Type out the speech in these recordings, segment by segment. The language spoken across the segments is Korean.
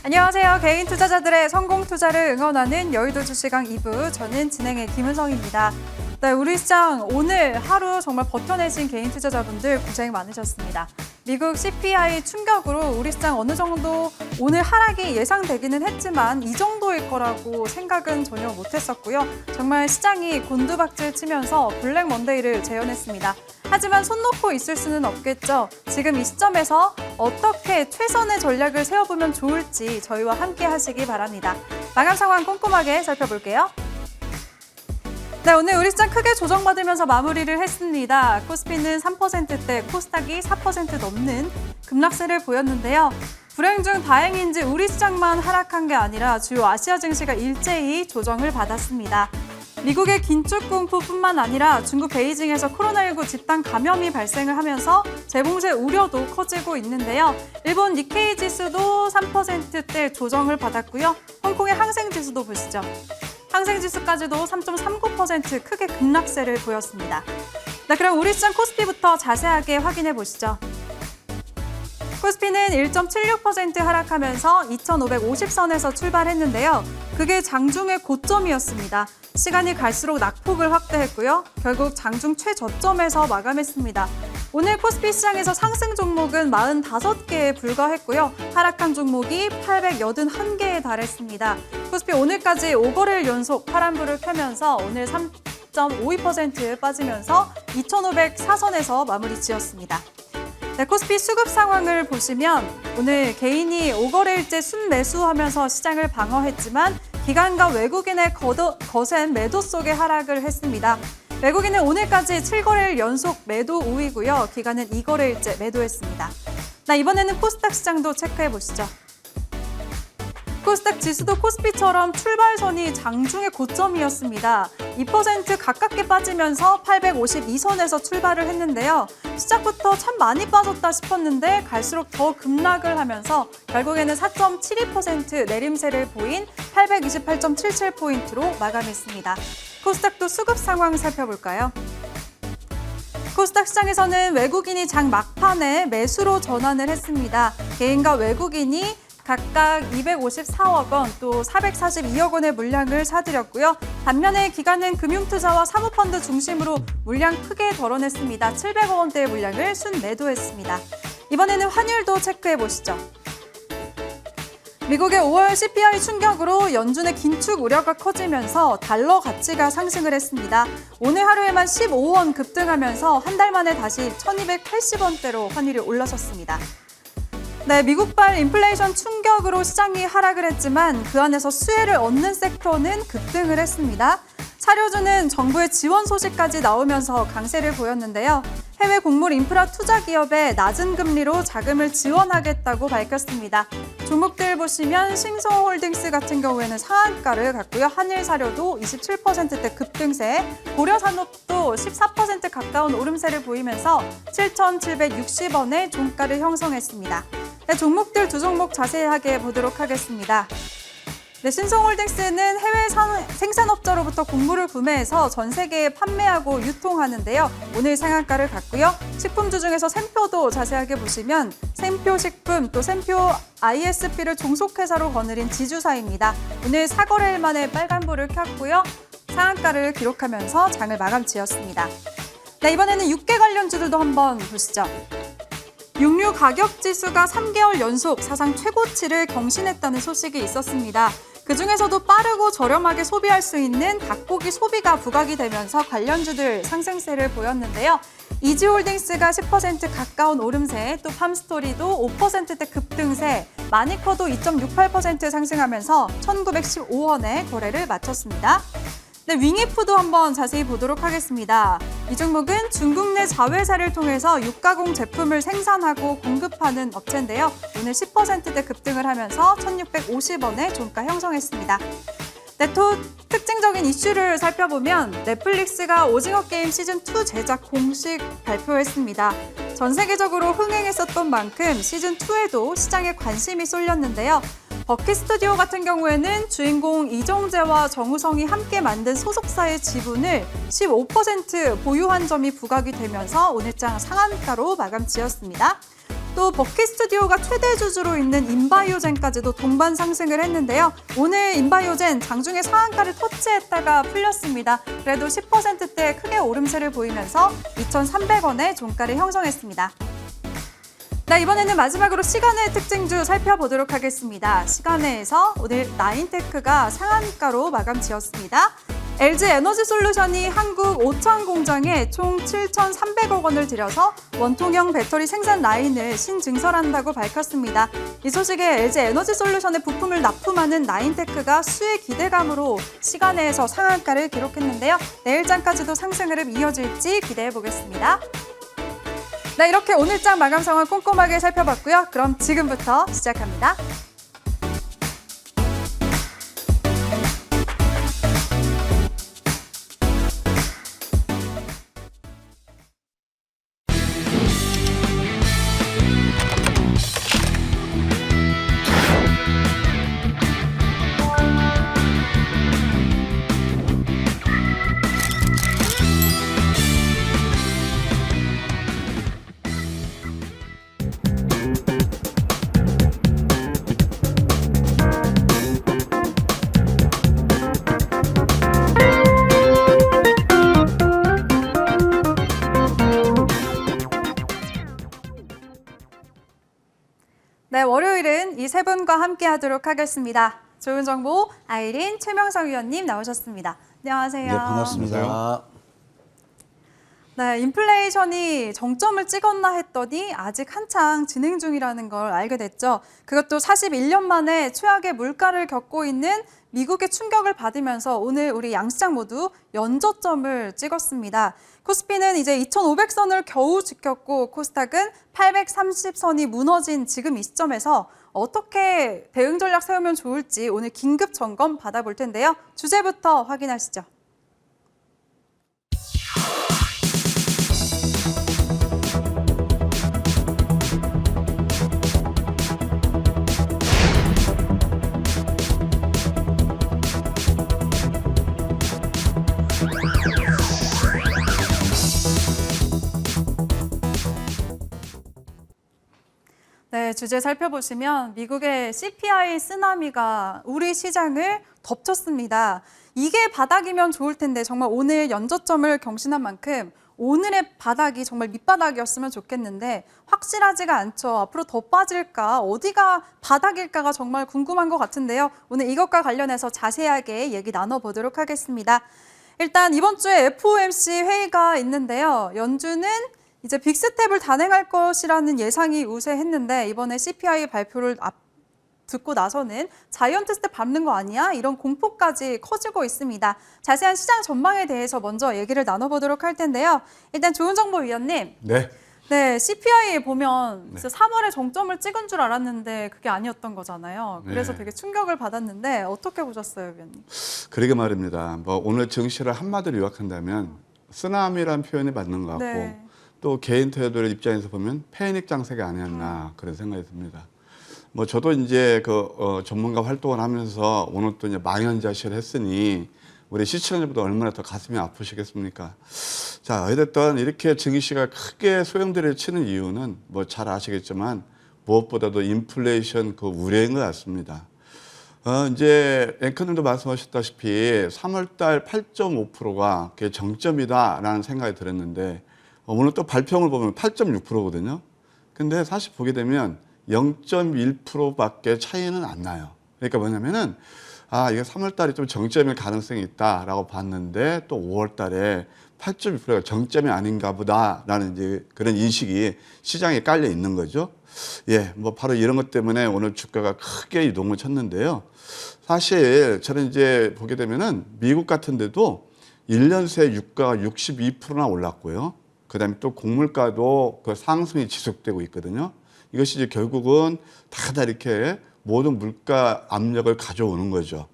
안녕하세요. 개인 투자자들의 성공 투자를 응원하는 여의도 주시강 2부, 저는 진행의 김은성입니다. 네, 우리 시장 오늘 하루 정말 버텨내신 개인 투자자분들 고생 많으셨습니다. 미국 CPI 충격으로 우리 시장 어느 정도 오늘 하락이 예상되기는 했지만 이 정도일 거라고 생각은 전혀 못했었고요. 정말 시장이 곤두박질 치면서 블랙 먼데이를 재현했습니다. 하지만 손 놓고 있을 수는 없겠죠. 지금 이 시점에서 어떻게 최선의 전략을 세워보면 좋을지 저희와 함께 하시기 바랍니다. 마감 상황 꼼꼼하게 살펴볼게요. 네, 오늘 우리 시장 크게 조정받으면서 마무리를 했습니다. 코스피는 3%대, 코스닥이 4% 넘는 급락세를 보였는데요. 불행 중 다행인지 우리 시장만 하락한 게 아니라 주요 아시아 증시가 일제히 조정을 받았습니다. 미국의 긴축 공포뿐만 아니라 중국 베이징에서 코로나19 집단 감염이 발생을 하면서 재봉쇄 우려도 커지고 있는데요. 일본 니케이 지수도 3%대 조정을 받았고요. 홍콩의 항생 지수도 보시죠. 항생 지수까지도 3.39% 크게 급락세를 보였습니다. 네, 그럼 우리 시장 코스피부터 자세하게 확인해 보시죠. 코스피는 1.76% 하락하면서 2,550선에서 출발했는데요. 그게 장중의 고점이었습니다. 시간이 갈수록 낙폭을 확대했고요. 결국 장중 최저점에서 마감했습니다. 오늘 코스피 시장에서 상승 종목은 45개에 불과했고요. 하락한 종목이 881개에 달했습니다. 코스피 오늘까지 5거래일 연속 파란불을 켜면서 오늘 3.52% 빠지면서 2,504선에서 마무리 지었습니다. 네, 코스피 수급 상황을 보시면 오늘 개인이 5거래일째 순매수하면서 시장을 방어했지만 기관과 외국인의 거센 매도 속에 하락을 했습니다. 외국인은 오늘까지 7거래일 연속 매도 우위고요. 기관은 2거래일째 매도했습니다. 이번에는 코스닥 시장도 체크해 보시죠. 코스닥 지수도 코스피처럼 출발선이 장중의 고점이었습니다. 2% 가깝게 빠지면서 852선에서 출발을 했는데요. 시작부터 참 많이 빠졌다 싶었는데 갈수록 더 급락을 하면서 결국에는 4.72% 내림세를 보인 828.77포인트로 마감했습니다. 코스닥도 수급 상황 살펴볼까요? 코스닥 시장에서는 외국인이 장 막판에 매수로 전환을 했습니다. 개인과 외국인이 각각 254억 원, 또 442억 원의 물량을 사들였고요. 반면에 기관은 금융투자와 사모펀드 중심으로 물량 크게 덜어냈습니다. 700억 원대의 물량을 순매도했습니다. 이번에는 환율도 체크해 보시죠. 미국의 5월 CPI 충격으로 연준의 긴축 우려가 커지면서 달러 가치가 상승을 했습니다. 오늘 하루에만 15원 급등하면서 한 달 만에 다시 1,280원대로 환율이 올라섰습니다. 네, 미국발 인플레이션 충격으로 시장이 하락을 했지만 그 안에서 수혜를 얻는 섹터는 급등을 했습니다. 사료주는 정부의 지원 소식까지 나오면서 강세를 보였는데요. 해외 곡물 인프라 투자 기업에 낮은 금리로 자금을 지원하겠다고 밝혔습니다. 종목들 보시면 싱송홀딩스 같은 경우에는 상한가를 갔고요. 한일사료도 27%대 급등세, 고려산업도 14% 가까운 오름세를 보이면서 7,760원의 종가를 형성했습니다. 네, 종목들 두 종목 자세하게 보도록 하겠습니다. 네, 신성홀딩스는 해외 생산업자로부터 곡물을 구매해서 전 세계에 판매하고 유통하는데요. 오늘 상한가를 갔고요. 식품주 중에서 샘표도 자세하게 보시면 샘표식품 또 샘표 ISP를 종속회사로 거느린 지주사입니다. 오늘 4거래일 만에 빨간불을 켰고요. 상한가를 기록하면서 장을 마감 지었습니다. 네, 이번에는 육계 관련주들도 한번 보시죠. 육류 가격 지수가 3개월 연속 사상 최고치를 경신했다는 소식이 있었습니다. 그중에서도 빠르고 저렴하게 소비할 수 있는 닭고기 소비가 부각이 되면서 관련주들 상승세를 보였는데요. 이지홀딩스가 10% 가까운 오름세, 또 팜스토리도 5%대 급등세, 마니커도 2.68% 상승하면서 1,915원에 거래를 마쳤습니다. 네, 윙이프도 한번 자세히 보도록 하겠습니다. 이 종목은 중국 내 자회사를 통해서 육가공 제품을 생산하고 공급하는 업체인데요. 오늘 10%대 급등을 하면서 1,650원의 종가 형성했습니다. 네, 또 특징적인 이슈를 살펴보면 넷플릭스가 오징어 게임 시즌2 제작 공식 발표했습니다. 전 세계적으로 흥행했었던 만큼 시즌2에도 시장에 관심이 쏠렸는데요. 버킷 스튜디오 같은 경우에는 주인공 이정재와 정우성이 함께 만든 소속사의 지분을 15% 보유한 점이 부각이 되면서 오늘장 상한가로 마감 지었습니다. 또 버킷 스튜디오가 최대 주주로 있는 인바이오젠까지도 동반 상승을 했는데요. 오늘 인바이오젠 장중에 상한가를 터치했다가 풀렸습니다. 그래도 10%대 크게 오름세를 보이면서 2,300원의 종가를 형성했습니다. 네, 이번에는 마지막으로 시간의 특징주 살펴보도록 하겠습니다. 시간에서 오늘 나인테크가 상한가로 마감 지었습니다. LG 에너지솔루션이 한국 오천 공장에 총 7,300억 원을 들여서 원통형 배터리 생산 라인을 신증설한다고 밝혔습니다. 이 소식에 LG 에너지솔루션의 부품을 납품하는 나인테크가 수혜 기대감으로 시간에서 상한가를 기록했는데요. 내일장까지도 상승 흐름 이어질지 기대해 보겠습니다. 네, 이렇게 오늘장 마감 상황 꼼꼼하게 살펴봤고요. 그럼 지금부터 시작합니다. 네, 월요일은 이 세 분과 함께 하도록 하겠습니다. 좋은 정보 아이린 최명석 위원님 나오셨습니다. 안녕하세요. 네, 반갑습니다. 네, 인플레이션이 정점을 찍었나 했더니 아직 한창 진행 중이라는 걸 알게 됐죠. 그것도 41년 만에 최악의 물가를 겪고 있는 미국의 충격을 받으면서 오늘 우리 양시장 모두 연저점을 찍었습니다. 코스피는 이제 2,500선을 겨우 지켰고 코스닥은 830선이 무너진 지금 이 시점에서 어떻게 대응 전략 세우면 좋을지 오늘 긴급 점검 받아볼 텐데요. 주제부터 확인하시죠. 네, 주제 살펴보시면 미국의 CPI 쓰나미가 우리 시장을 덮쳤습니다. 이게 바닥이면 좋을 텐데 정말 오늘 연저점을 경신한 만큼 오늘의 바닥이 정말 밑바닥이었으면 좋겠는데 확실하지가 않죠. 앞으로 더 빠질까, 어디가 바닥일까가 정말 궁금한 것 같은데요. 오늘 이것과 관련해서 자세하게 얘기 나눠보도록 하겠습니다. 일단 이번 주에 FOMC 회의가 있는데요. 연준은 이제 빅스텝을 단행할 것이라는 예상이 우세했는데 이번에 CPI 발표를 듣고 나서는 자이언트 스텝 밟는 거 아니야? 이런 공포까지 커지고 있습니다. 자세한 시장 전망에 대해서 먼저 얘기를 나눠보도록 할 텐데요. 일단 좋은 정보 위원님. 네, CPI 보면 3월에 정점을 찍은 줄 알았는데 그게 아니었던 거잖아요. 그래서 되게 충격을 받았는데 어떻게 보셨어요, 위원님? 그러게 말입니다. 뭐 오늘 증시를 한마디로 요약한다면 쓰나미란 표현이 맞는 것 같고 또 개인 투자자들의 입장에서 보면 패닉 장세가 아니었나 그런 생각이 듭니다. 뭐 저도 이제 전문가 활동을 하면서 오늘 또 이제 망연자실을 했으니 우리 시청자분들 얼마나 더 가슴이 아프시겠습니까? 자, 어쨌든 이렇게 증시가 크게 소용돌이를 치는 이유는 뭐 잘 아시겠지만 무엇보다도 인플레이션 그 우려인 것 같습니다. 이제 앵커님도 말씀하셨다시피 3월달 8.5%가 그게 정점이다라는 생각이 들었는데 오늘 또 발표를 보면 8.6%거든요. 근데 사실 보게 되면 0.1%밖에 차이는 안 나요. 그러니까 뭐냐면은 이게 3월 달에 좀 정점일 가능성이 있다라고 봤는데 또 5월 달에 8.2%가 정점이 아닌가 보다라는 이제 그런 인식이 시장에 깔려 있는 거죠. 예, 뭐 바로 이런 것 때문에 오늘 주가가 크게 이동을 쳤는데요. 사실 저는 이제 보게 되면은 미국 같은 데도 1년 새 유가가 62%나 올랐고요. 그다음에 또 곡물가도 그 상승이 지속되고 있거든요. 이것이 이제 결국은 다 이렇게 모든 물가 압력을 가져오는 거죠.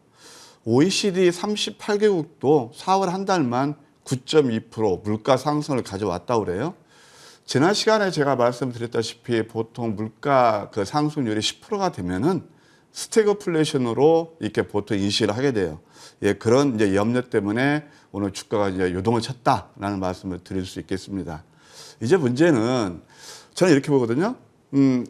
OECD 38개국도 4월 한 달만 9.2% 물가 상승을 가져왔다고 그래요. 지난 시간에 제가 말씀드렸다시피 보통 물가 그 상승률이 10%가 되면은 스태그플레이션으로 이렇게 보통 인식을 하게 돼요. 예, 그런 이제 염려 때문에 오늘 주가가 이제 요동을 쳤다라는 말씀을 드릴 수 있겠습니다. 이제 문제는 저는 이렇게 보거든요.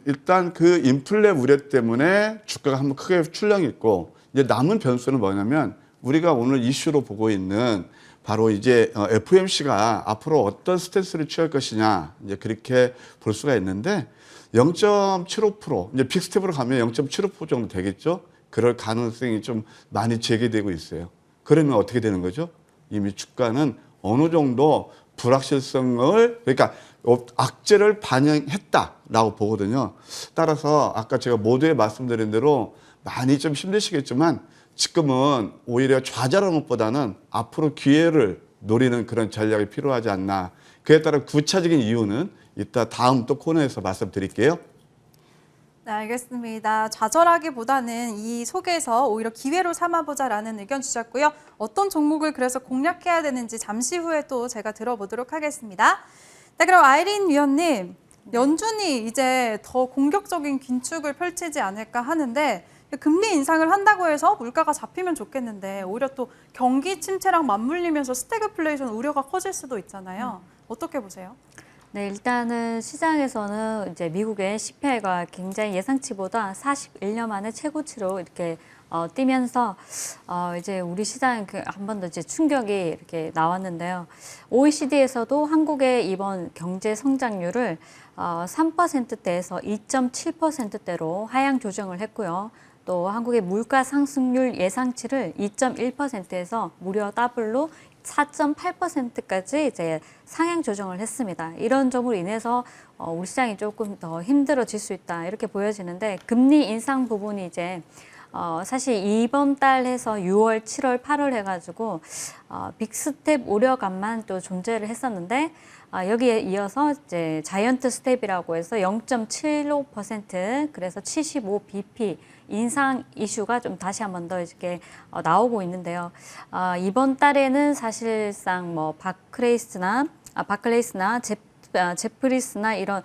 일단 그 인플레 우려 때문에 주가가 한번 크게 출렁했고 이제 남은 변수는 뭐냐면 우리가 오늘 이슈로 보고 있는 바로 이제 FOMC가 앞으로 어떤 스탠스를 취할 것이냐 이제 그렇게 볼 수가 있는데 0.75% 이제 빅스텝으로 가면 0.75% 정도 되겠죠. 그럴 가능성이 좀 많이 제기되고 있어요. 그러면 어떻게 되는 거죠? 이미 주가는 어느 정도 불확실성을 그러니까 악재를 반영했다라고 보거든요. 따라서 아까 제가 모두에 말씀드린 대로 많이 좀 힘드시겠지만 지금은 오히려 좌절하는 것보다는 앞으로 기회를 노리는 그런 전략이 필요하지 않나. 그에 따라 구체적인 이유는 이따 다음 또 코너에서 말씀드릴게요. 네, 알겠습니다. 좌절하기보다는 이 속에서 오히려 기회로 삼아보자라는 의견 주셨고요. 어떤 종목을 그래서 공략해야 되는지 잠시 후에 또 제가 들어보도록 하겠습니다. 네, 그럼 아이린 위원님, 연준이 이제 더 공격적인 긴축을 펼치지 않을까 하는데 금리 인상을 한다고 해서 물가가 잡히면 좋겠는데 오히려 또 경기 침체랑 맞물리면서 스태그플레이션 우려가 커질 수도 있잖아요. 어떻게 보세요? 네, 일단은 시장에서는 이제 미국의 CPI가 굉장히 예상치보다 41년 만에 최고치로 이렇게 뛰면서 이제 우리 시장에 한 번 더 이제 충격이 이렇게 나왔는데요. OECD에서도 한국의 이번 경제 성장률을 3%대에서 2.7%대로 하향 조정을 했고요. 또 한국의 물가 상승률 예상치를 2.1%에서 무려 더블로 4.8%까지 이제 상향 조정을 했습니다. 이런 점으로 인해서 우리 시장이 조금 더 힘들어질 수 있다 이렇게 보여지는데 금리 인상 부분이 이제 사실 이번 달 해서 6월, 7월, 8월 해가지고 빅스텝 우려감만 또 존재를 했었는데 여기에 이어서 이제 자이언트 스텝이라고 해서 0.75% 그래서 75bp 인상 이슈가 좀 다시 한 번 더 이렇게 나오고 있는데요. 이번 달에는 사실상 뭐 바클레이스나 제프리스나 이런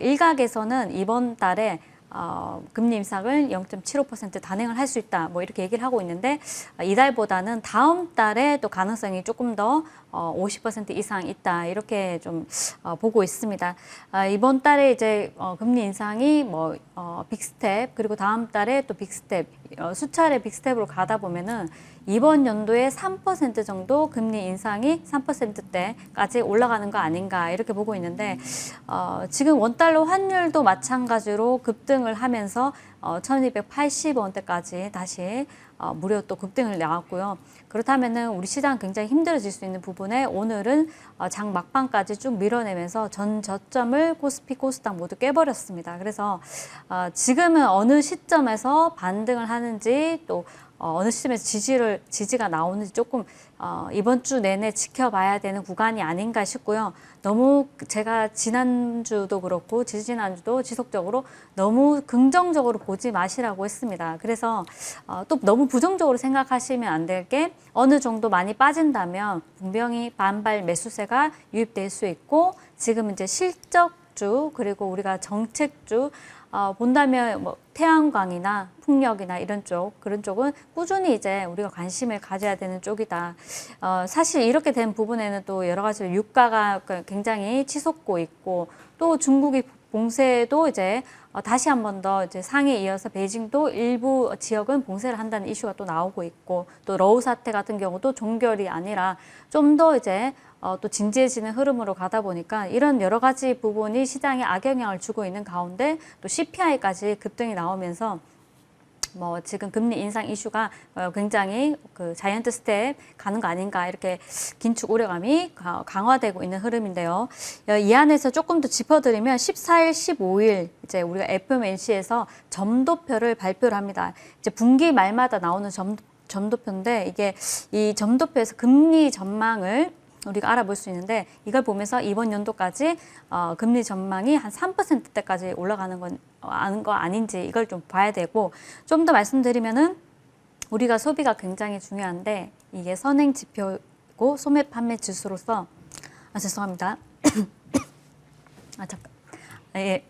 일각에서는 이번 달에 금리 인상을 0.75% 단행을 할 수 있다. 뭐 이렇게 얘기를 하고 있는데 이달보다는 다음 달에 또 가능성이 조금 더 50% 이상 있다. 이렇게 좀 보고 있습니다. 이번 달에 이제 금리 인상이 뭐 빅스텝 그리고 다음 달에 또 빅스텝 수차례 빅스텝으로 가다 보면은 이번 연도에 3% 정도 금리 인상이 3%대까지 올라가는 거 아닌가 이렇게 보고 있는데 지금 원달러 환율도 마찬가지로 급등을 하면서 1280원대까지 다시 무려 또 급등을 나왔고요. 그렇다면은 우리 시장 굉장히 힘들어질 수 있는 부분에 오늘은 장 막판까지 쭉 밀어내면서 전 저점을 코스피, 코스닥 모두 깨버렸습니다. 그래서 지금은 어느 시점에서 반등을 하는지 또 어느 시점에서 지지가 나오는지 조금 이번 주 내내 지켜봐야 되는 구간이 아닌가 싶고요. 너무 제가 지난주도 그렇고 지지난주도 지속적으로 너무 긍정적으로 보지 마시라고 했습니다. 그래서 또 너무 부정적으로 생각하시면 안 될 게 어느 정도 많이 빠진다면 분명히 반발 매수세가 유입될 수 있고 지금 이제 실적주 그리고 우리가 정책주 본다면 뭐 태양광이나 풍력이나 이런 쪽 그런 쪽은 꾸준히 이제 우리가 관심을 가져야 되는 쪽이다. 사실 이렇게 된 부분에는 또 여러 가지 유가가 굉장히 치솟고 있고 또 중국이 봉쇄도 이제 다시 한 번 더 이제 상해에 이어서 베이징도 일부 지역은 봉쇄를 한다는 이슈가 또 나오고 있고 또 러우 사태 같은 경우도 종결이 아니라 좀 더 이제 또 진지해지는 흐름으로 가다 보니까 이런 여러 가지 부분이 시장에 악영향을 주고 있는 가운데 또 CPI까지 급등이 나오면서 뭐 지금 금리 인상 이슈가 굉장히 그 자이언트 스텝 가는 거 아닌가 이렇게 긴축 우려감이 강화되고 있는 흐름인데요. 이 안에서 조금 더 짚어드리면 14일, 15일 이제 우리가 FOMC에서 점도표를 발표를 합니다. 이제 분기 말마다 나오는 점도표인데 이게 이 점도표에서 금리 전망을 우리가 알아볼 수 있는데 이걸 보면서 이번 연도까지 금리 전망이 한 3%대까지 올라가는 거 아닌지 이걸 좀 봐야 되고 좀 더 말씀드리면은 우리가 소비가 굉장히 중요한데 이게 선행 지표고 소매 판매 지수로서 죄송합니다. 잠깐. 예.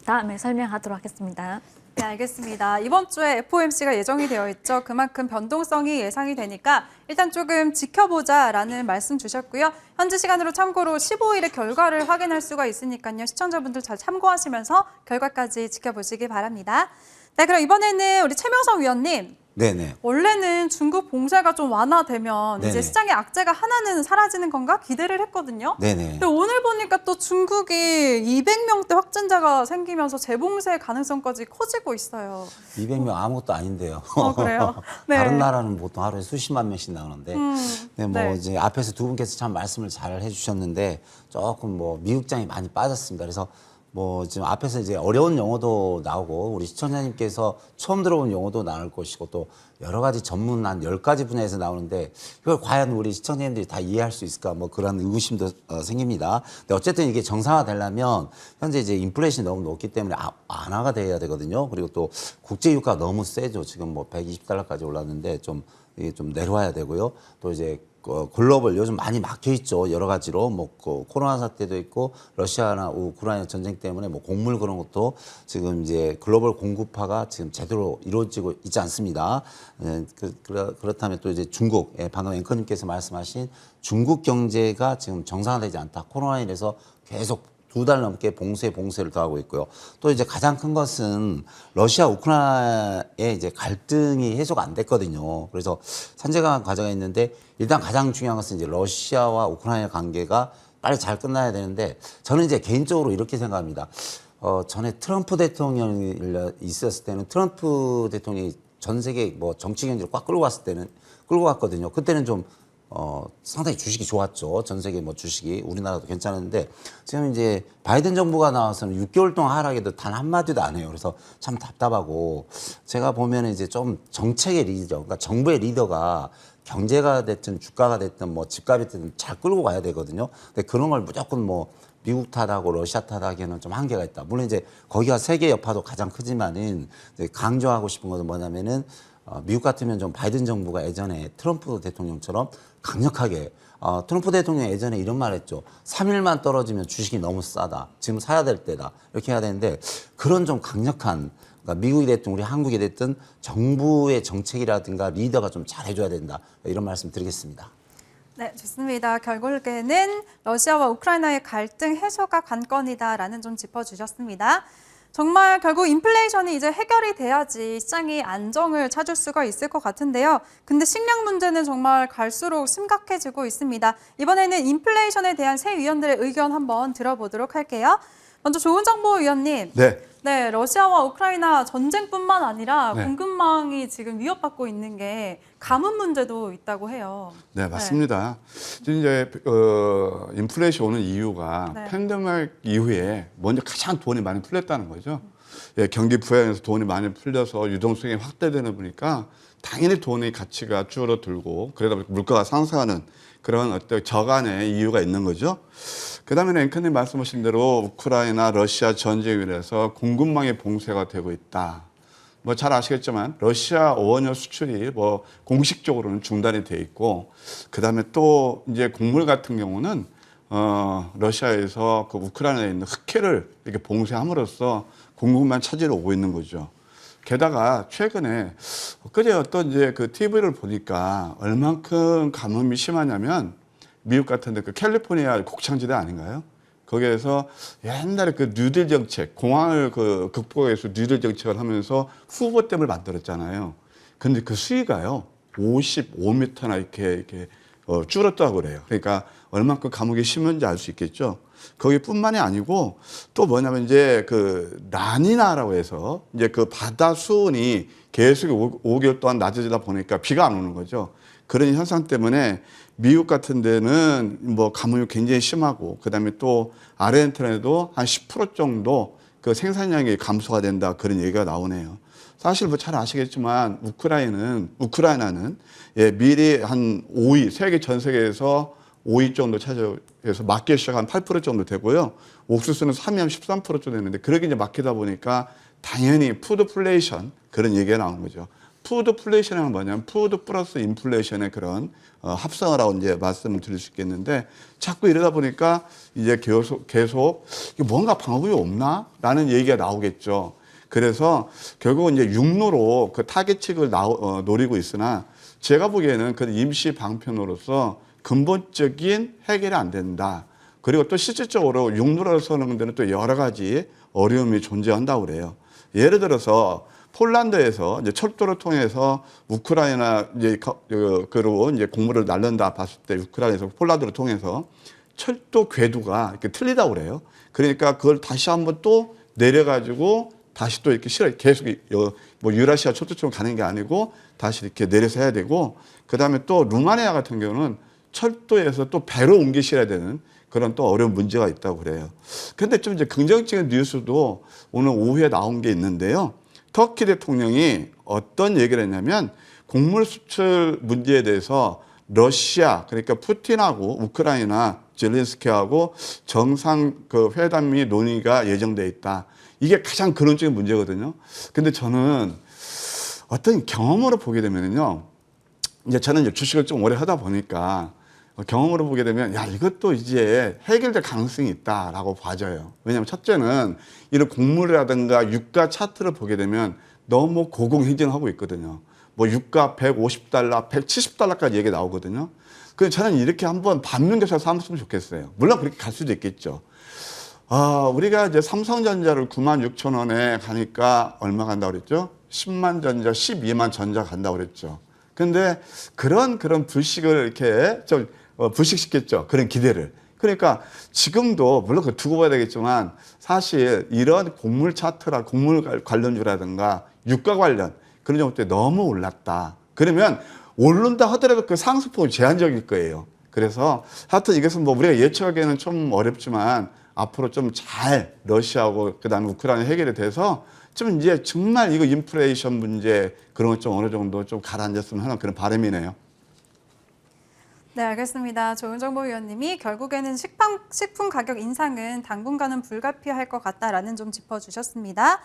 다음에 설명하도록 하겠습니다. 네, 알겠습니다. 이번 주에 FOMC가 예정이 되어 있죠. 그만큼 변동성이 예상이 되니까 일단 조금 지켜보자라는 말씀 주셨고요. 현지 시간으로 참고로 15일의 결과를 확인할 수가 있으니까요. 시청자분들 잘 참고하시면서 결과까지 지켜보시기 바랍니다. 네, 그럼 이번에는 우리 최명석 위원님. 네네. 원래는 중국 봉쇄가 좀 완화되면 네네. 이제 시장의 악재가 하나는 사라지는 건가 기대를 했거든요. 네네. 근데 오늘 보니까 또 중국이 200명대 확진자가 생기면서 재봉쇄 가능성까지 커지고 있어요. 200명 아무것도 아닌데요. 그래요? 네. 다른 나라는 보통 하루에 수십만 명씩 나오는데, 네, 뭐 네. 이제 앞에서 두 분께서 참 말씀을 잘 해주셨는데 조금 뭐 미국장이 많이 빠졌습니다. 그래서 뭐 지금 앞에서 이제 어려운 용어도 나오고 우리 시청자님께서 처음 들어본 용어도 나올 것이고 또 여러 가지 전문 한 10가지 분야에서 나오는데 이걸 과연 우리 시청자님들이 다 이해할 수 있을까 뭐 그런 의구심도 생깁니다. 근데 어쨌든 이게 정상화되려면 현재 이제 인플레이션이 너무 높기 때문에 완화가 돼야 되거든요. 그리고 또 국제 유가가 너무 세죠. 지금 뭐 120달러까지 올랐는데 좀 이게 좀 내려와야 되고요. 또 이제 글로벌 요즘 많이 막혀 있죠. 여러 가지로 뭐 코로나 사태도 있고 러시아나 우크라이나 전쟁 때문에 뭐 곡물 그런 것도 지금 이제 글로벌 공급화가 지금 제대로 이루어지고 있지 않습니다. 그렇다면 또 이제 중국, 방금 앵커님께서 말씀하신 중국 경제가 지금 정상화되지 않다. 코로나 인해서 계속 2달 넘게 봉쇄를 더하고 있고요. 또 이제 가장 큰 것은 러시아 우크라이나의 이제 갈등이 해소가 안 됐거든요. 그래서 산재가 과정이 있는데 일단 가장 중요한 것은 이제 러시아와 우크라이나 관계가 빨리 잘 끝나야 되는데 저는 이제 개인적으로 이렇게 생각합니다. 전에 트럼프 대통령이 있었을 때는 트럼프 대통령이 전 세계 뭐 정치 경제를 꽉 끌고 갔거든요. 그때는 좀 상당히 주식이 좋았죠. 전 세계 뭐 주식이 우리나라도 괜찮은데 지금 이제 바이든 정부가 나와서는 6개월 동안 하락해도 단 한마디도 안 해요. 그래서 참 답답하고 제가 보면 이제 좀 정책의 리더, 그러니까 정부의 리더가 경제가 됐든 주가가 됐든 뭐 집값이 됐든 잘 끌고 가야 되거든요. 근데 그런 걸 무조건 뭐 미국 탓하고 러시아 탓하기에는 좀 한계가 있다. 물론 이제 거기가 세계 여파도 가장 크지만은 이제 강조하고 싶은 것은 뭐냐면은 미국 같으면 좀 바이든 정부가 예전에 트럼프 대통령처럼 강력하게 트럼프 대통령이 예전에 이런 말 했죠. 3일만 떨어지면 주식이 너무 싸다. 지금 사야 될 때다. 이렇게 해야 되는데 그런 좀 강력한 그러니까 미국이 됐든 우리 한국이 됐든 정부의 정책이라든가 리더가 좀 잘해줘야 된다. 이런 말씀 드리겠습니다. 네, 좋습니다. 결국에는 러시아와 우크라이나의 갈등 해소가 관건이다라는 좀 짚어주셨습니다. 정말 결국 인플레이션이 이제 해결이 돼야지 시장이 안정을 찾을 수가 있을 것 같은데요. 근데 식량 문제는 정말 갈수록 심각해지고 있습니다. 이번에는 인플레이션에 대한 새 위원들의 의견 한번 들어보도록 할게요. 먼저 조은정보 위원님. 네, 러시아와 우크라이나 전쟁뿐만 아니라 네. 공급망이 지금 위협받고 있는 게 가뭄 문제도 있다고 해요. 네, 맞습니다. 지금 이제 인플레이션 오는 이유가 네. 팬데믹 이후에 먼저 가장 돈이 많이 풀렸다는 거죠. 예, 경기 부양에서 돈이 많이 풀려서 유동성이 확대되는 보니까 당연히 돈의 가치가 줄어들고 그러다 보니까 물가가 상승하는 그런 어떤 저간의 이유가 있는 거죠. 그다음에 앵커님 말씀하신 대로 우크라이나 러시아 전쟁으로 인해서 공급망의 봉쇄가 되고 있다. 뭐 잘 아시겠지만 러시아 원유 수출이 뭐 공식적으로는 중단이 돼 있고 그다음에 또 이제 곡물 같은 경우는 러시아에서 그 우크라이나에 있는 흑해를 이렇게 봉쇄함으로써 공급만 차지로 오고 있는 거죠. 게다가 최근에 엊그제 어떤 이제 그 TV를 보니까 얼만큼 가뭄이 심하냐면 미국 같은 데 그 캘리포니아 곡창지대 아닌가요? 거기에서 옛날에 그 뉴딜 정책, 공항을 그 극복하기 위해서 뉴딜 정책을 하면서 후보댐을 만들었잖아요. 근데 그 수위가요, 55m나 이렇게 줄었다고 그래요. 그러니까 얼만큼 가뭄이 심한지 알 수 있겠죠. 거기뿐만이 아니고 또 뭐냐면 이제 그 라니나라고 해서 이제 그 바다 수온이 계속 5개월 동안 낮아지다 보니까 비가 안 오는 거죠. 그런 현상 때문에 미국 같은 데는 뭐 가뭄이 굉장히 심하고 그다음에 또 아르헨티나에도 한 10% 정도 그 생산량이 감소가 된다 그런 얘기가 나오네요. 사실 뭐 잘 아시겠지만 우크라이나는 예, 미리 한 5위, 전 세계에서 5위 정도 차지해서 마켓 시가 한 8% 정도 되고요. 옥수수는 3위 한 13% 정도 되는데 그렇게 이제 막히다 보니까 당연히 푸드플레이션 그런 얘기가 나온 거죠. 푸드플레이션은 뭐냐면 푸드 플러스 인플레이션의 그런 합성을 하고 이제 말씀을 드릴 수 있겠는데 자꾸 이러다 보니까 이제 계속 뭔가 방법이 없나? 라는 얘기가 나오겠죠. 그래서 결국은 이제 육로로 그 타겟층을 노리고 있으나 제가 보기에는 그 임시 방편으로서 근본적인 해결이 안 된다. 그리고 또 실질적으로 육로를 서는 데는 또 여러 가지 어려움이 존재한다고 그래요. 예를 들어서 폴란드에서 이제 철도를 통해서 우크라이나 이제 그리고 이제 곡물을 날른다 봤을 때 우크라이나에서 폴란드를 통해서 철도 궤도가 이렇게 틀리다고 그래요. 그러니까 그걸 다시 한번 또 내려가지고 다시 또 이렇게 계속 뭐 유라시아 철도처럼 가는 게 아니고 다시 이렇게 내려서 해야 되고, 그 다음에 또 루마니아 같은 경우는 철도에서 또 배로 옮기 실어야 되는 그런 또 어려운 문제가 있다고 그래요. 근데 좀 이제 긍정적인 뉴스도 오늘 오후에 나온 게 있는데요. 터키 대통령이 어떤 얘기를 했냐면 곡물 수출 문제에 대해서 러시아, 그러니까 푸틴하고 우크라이나 젤렌스키하고 정상 그 회담이 논의가 예정돼 있다. 이게 가장 근원적인 문제거든요. 근데 저는 어떤 경험으로 보게 되면요. 이제 저는 이제 주식을 좀 오래 하다 보니까 경험으로 보게 되면 야, 이것도 이제 해결될 가능성이 있다라고 봐져요. 왜냐하면 첫째는 이런 곡물이라든가 유가 차트를 보게 되면 너무 고공행진하고 있거든요. 뭐 유가 150달러, 170달러까지 얘기 나오거든요. 그래서 저는 이렇게 한번 반면교사를 삼았으면 좋겠어요. 물론 그렇게 갈 수도 있겠죠. 우리가 이제 삼성전자를 96,000원에 가니까 얼마 간다고 그랬죠? 10만 전자, 12만 전자 간다고 그랬죠. 근데 그런 불식을 이렇게 좀 불식시켰죠. 그런 기대를. 그러니까 지금도 물론 그 두고 봐야 되겠지만 사실 이런 곡물 차트라 곡물 관련주라든가 유가 관련 그런 정도 때 너무 올랐다. 그러면 오른다 하더라도 그 상승폭이 제한적일 거예요. 그래서 하여튼 이것은 뭐 우리가 예측하기에는 좀 어렵지만 앞으로 좀 잘 러시아하고 그다음에 우크라이나 해결이 돼서 좀 이제 정말 이거 인플레이션 문제 그런 것 좀 어느 정도 좀 가라앉았으면 하는 그런 바람이네요. 네, 알겠습니다. 조은정보위원님이 결국에는 식품 가격 인상은 당분간은 불가피할 것 같다라는 점 짚어주셨습니다.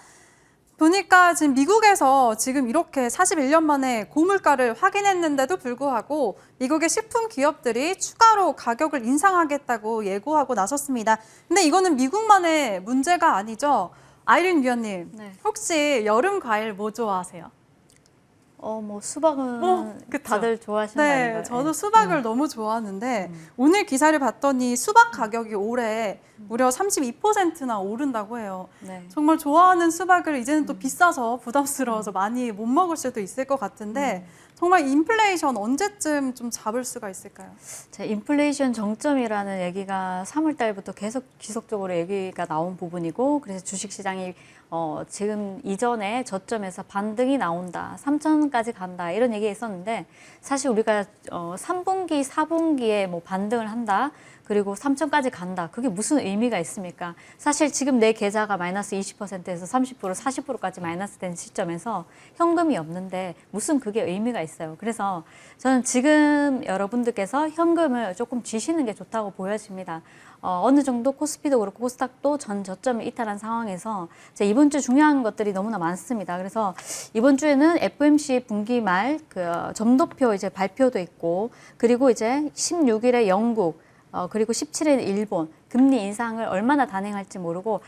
보니까 지금 미국에서 지금 이렇게 41년 만에 고물가를 확인했는데도 불구하고 미국의 식품 기업들이 추가로 가격을 인상하겠다고 예고하고 나섰습니다. 근데 이거는 미국만의 문제가 아니죠. 아이린 위원님, 네. 혹시 여름 과일 뭐 좋아하세요? 뭐 수박은 그쵸? 다들 좋아하시는 거 네, 아닌가요? 저도 수박을 너무 좋아하는데 오늘 기사를 봤더니 수박 가격이 올해 무려 32%나 오른다고 해요. 네. 정말 좋아하는 수박을 이제는 또 비싸서 부담스러워서 많이 못 먹을 수도 있을 것 같은데 정말 인플레이션 언제쯤 좀 잡을 수가 있을까요? 자, 인플레이션 정점이라는 얘기가 3월 달부터 계속 지속적으로 얘기가 나온 부분이고, 그래서 주식시장이 지금 이전에 저점에서 반등이 나온다, 3천까지 간다 이런 얘기가 있었는데, 사실 우리가 3분기, 4분기에 뭐 반등을 한다, 그리고 3천까지 간다. 그게 무슨 의미가 있습니까? 사실 지금 내 계좌가 마이너스 20%에서 30%, 40%까지 마이너스 된 시점에서 현금이 없는데 무슨 그게 의미가 있어요. 그래서 저는 지금 여러분들께서 현금을 조금 쥐시는 게 좋다고 보여집니다. 어느 정도 코스피도 그렇고 코스닥도 전 저점을 이탈한 상황에서 이번 주 중요한 것들이 너무나 많습니다. 그래서 이번 주에는 FOMC 분기 말 그 점도표 이제 발표도 있고, 그리고 이제 16일에 영국, 그리고 17일 일본 금리 인상을 얼마나 단행할지 모르고,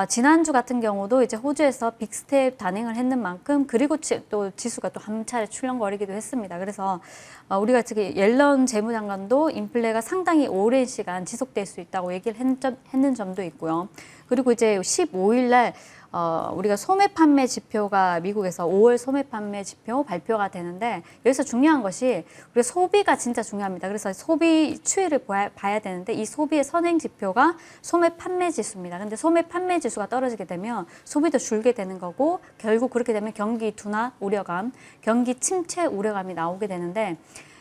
지난주 같은 경우도 이제 호주에서 빅스텝 단행을 했는 만큼, 그리고 또 지수가 또 한 차례 출렁거리기도 했습니다. 그래서 우리가 지금 옐런 재무장관도 인플레가 상당히 오랜 시간 지속될 수 있다고 얘기를 했는 점도 있고요. 그리고 이제 15일 날 우리가 소매 판매 지표가 미국에서 5월 소매 판매 지표 발표가 되는데, 여기서 중요한 것이 우리 소비가 진짜 중요합니다. 그래서 소비 추이를 봐야 되는데, 이 소비의 선행 지표가 소매 판매 지수입니다. 근데 소매 판매 지수가 떨어지게 되면 소비도 줄게 되는 거고, 결국 그렇게 되면 경기 둔화 우려감, 경기 침체 우려감이 나오게 되는데,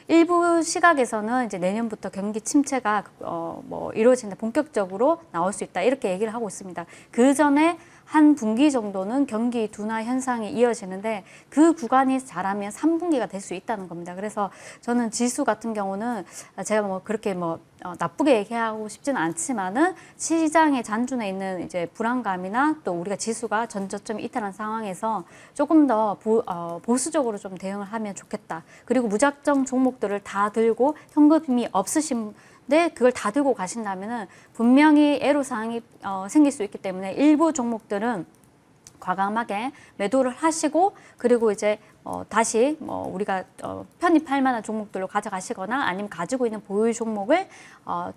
일부 시각에서는 이제 내년부터 경기 침체가 뭐 이루어진다, 본격적으로 나올 수 있다 이렇게 얘기를 하고 있습니다. 그 전에 한 분기 정도는 경기 둔화 현상이 이어지는데, 그 구간이 잘하면 3분기가 될 수 있다는 겁니다. 그래서 저는 지수 같은 경우는 제가 뭐 그렇게 뭐 나쁘게 얘기하고 싶지는 않지만은, 시장의 잔존에 있는 이제 불안감이나 또 우리가 지수가 전저점 이탈한 상황에서 조금 더 보수적으로 좀 대응을 하면 좋겠다. 그리고 무작정 종목들을 다 들고 현금이 없으신 네, 그걸 다 들고 가신다면은 분명히 애로사항이 생길 수 있기 때문에 일부 종목들은 과감하게 매도를 하시고 그리고 이제 다시 우리가 편입할 만한 종목들로 가져가시거나 아니면 가지고 있는 보유 종목을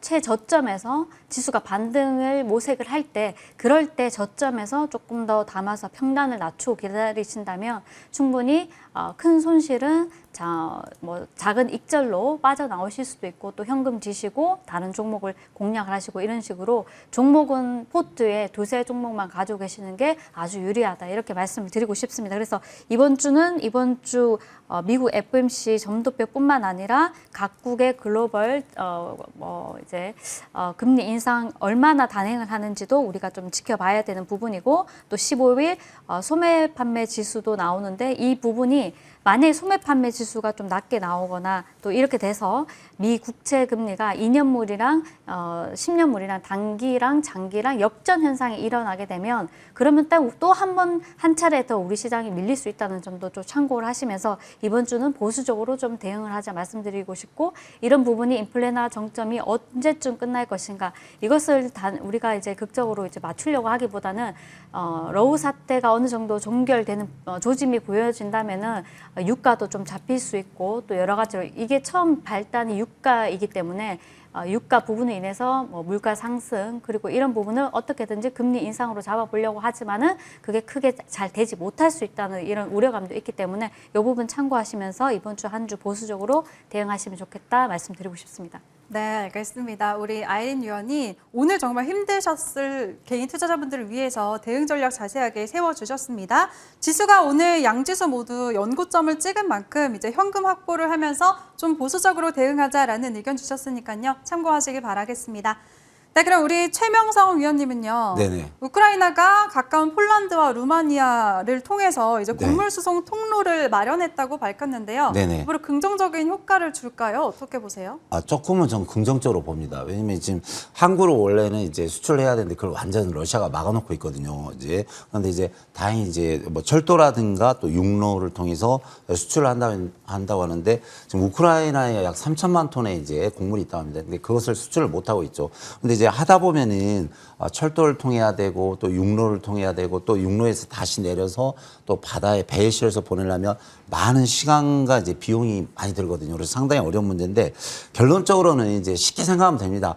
최저점에서 지수가 반등을 모색을 할 때 그럴 때 저점에서 조금 더 담아서 평단을 낮추고 기다리신다면 충분히 큰 손실은 작은 익절로 빠져나오실 수도 있고 또 현금 지시고 다른 종목을 공략을 하시고 이런 식으로 종목은 포트에 두세 종목만 가지고 계시는 게 아주 유리하다 이렇게 말씀을 드리고 싶습니다. 그래서 이번 주 미국 FOMC 점도표뿐만 아니라 각국의 글로벌 금리 인상 얼마나 단행을 하는지도 우리가 좀 지켜봐야 되는 부분이고 또 15일 소매 판매 지수도 나오는데 이 부분이 만약에 소매 판매 지수가 좀 낮게 나오거나 또 이렇게 돼서 미 국채 금리가 2년물이랑 10년물이랑 단기랑 장기랑 역전 현상이 일어나게 되면 그러면 또 한 차례 더 우리 시장이 밀릴 수 있다는 점도 좀 참고를 하시면서 이번 주는 보수적으로 좀 대응을 하자 말씀드리고 싶고 이런 부분이 인플레나 정점이 언제쯤 끝날 것인가 이것을 우리가 이제 극적으로 이제 맞추려고 하기보다는 러우 사태가 어느 정도 종결되는 조짐이 보여진다면은 유가도 좀 잡힐 수 있고 또 여러 가지로 이게 처음 발단이 유가이기 때문에 유가 부분에 인해서 물가 상승 그리고 이런 부분을 어떻게든지 금리 인상으로 잡아보려고 하지만은 그게 크게 잘 되지 못할 수 있다는 이런 우려감도 있기 때문에 이 부분 참고하시면서 이번 주 한 주 보수적으로 대응하시면 좋겠다 말씀드리고 싶습니다. 네, 알겠습니다. 우리 아이린 위원이 오늘 정말 힘드셨을 개인 투자자분들을 위해서 대응 전략 자세하게 세워주셨습니다. 지수가 오늘 양지수 모두 연고점을 찍은 만큼 이제 현금 확보를 하면서 좀 보수적으로 대응하자라는 의견 주셨으니까요. 참고하시길 바라겠습니다. 네, 그럼 우리 최명성 위원님은요. 네네. 우크라이나가 가까운 폴란드와 루마니아를 통해서 이제 네. 곡물 수송 통로를 마련했다고 밝혔는데요. 네네. 앞으로 긍정적인 효과를 줄까요? 어떻게 보세요? 조금은 좀 긍정적으로 봅니다. 왜냐면 지금 한국으로 원래는 이제 수출해야 되는데 그걸 완전 러시아가 막아놓고 있거든요. 그런데 이제 다행히 이제 뭐 철도라든가 또 육로를 통해서 수출을 한다고 하는데 지금 우크라이나에 약 3천만 톤의 이제 곡물이 있다고 합니다. 근데 그것을 수출을 못 하고 있죠. 근데 이제 하다 보면은 철도를 통해야 되고 또 육로를 통해야 되고 또 육로에서 다시 내려서 또 바다에 배에 실어서 보내려면 많은 시간과 이제 비용이 많이 들거든요. 그래서 상당히 어려운 문제인데 결론적으로는 이제 쉽게 생각하면 됩니다.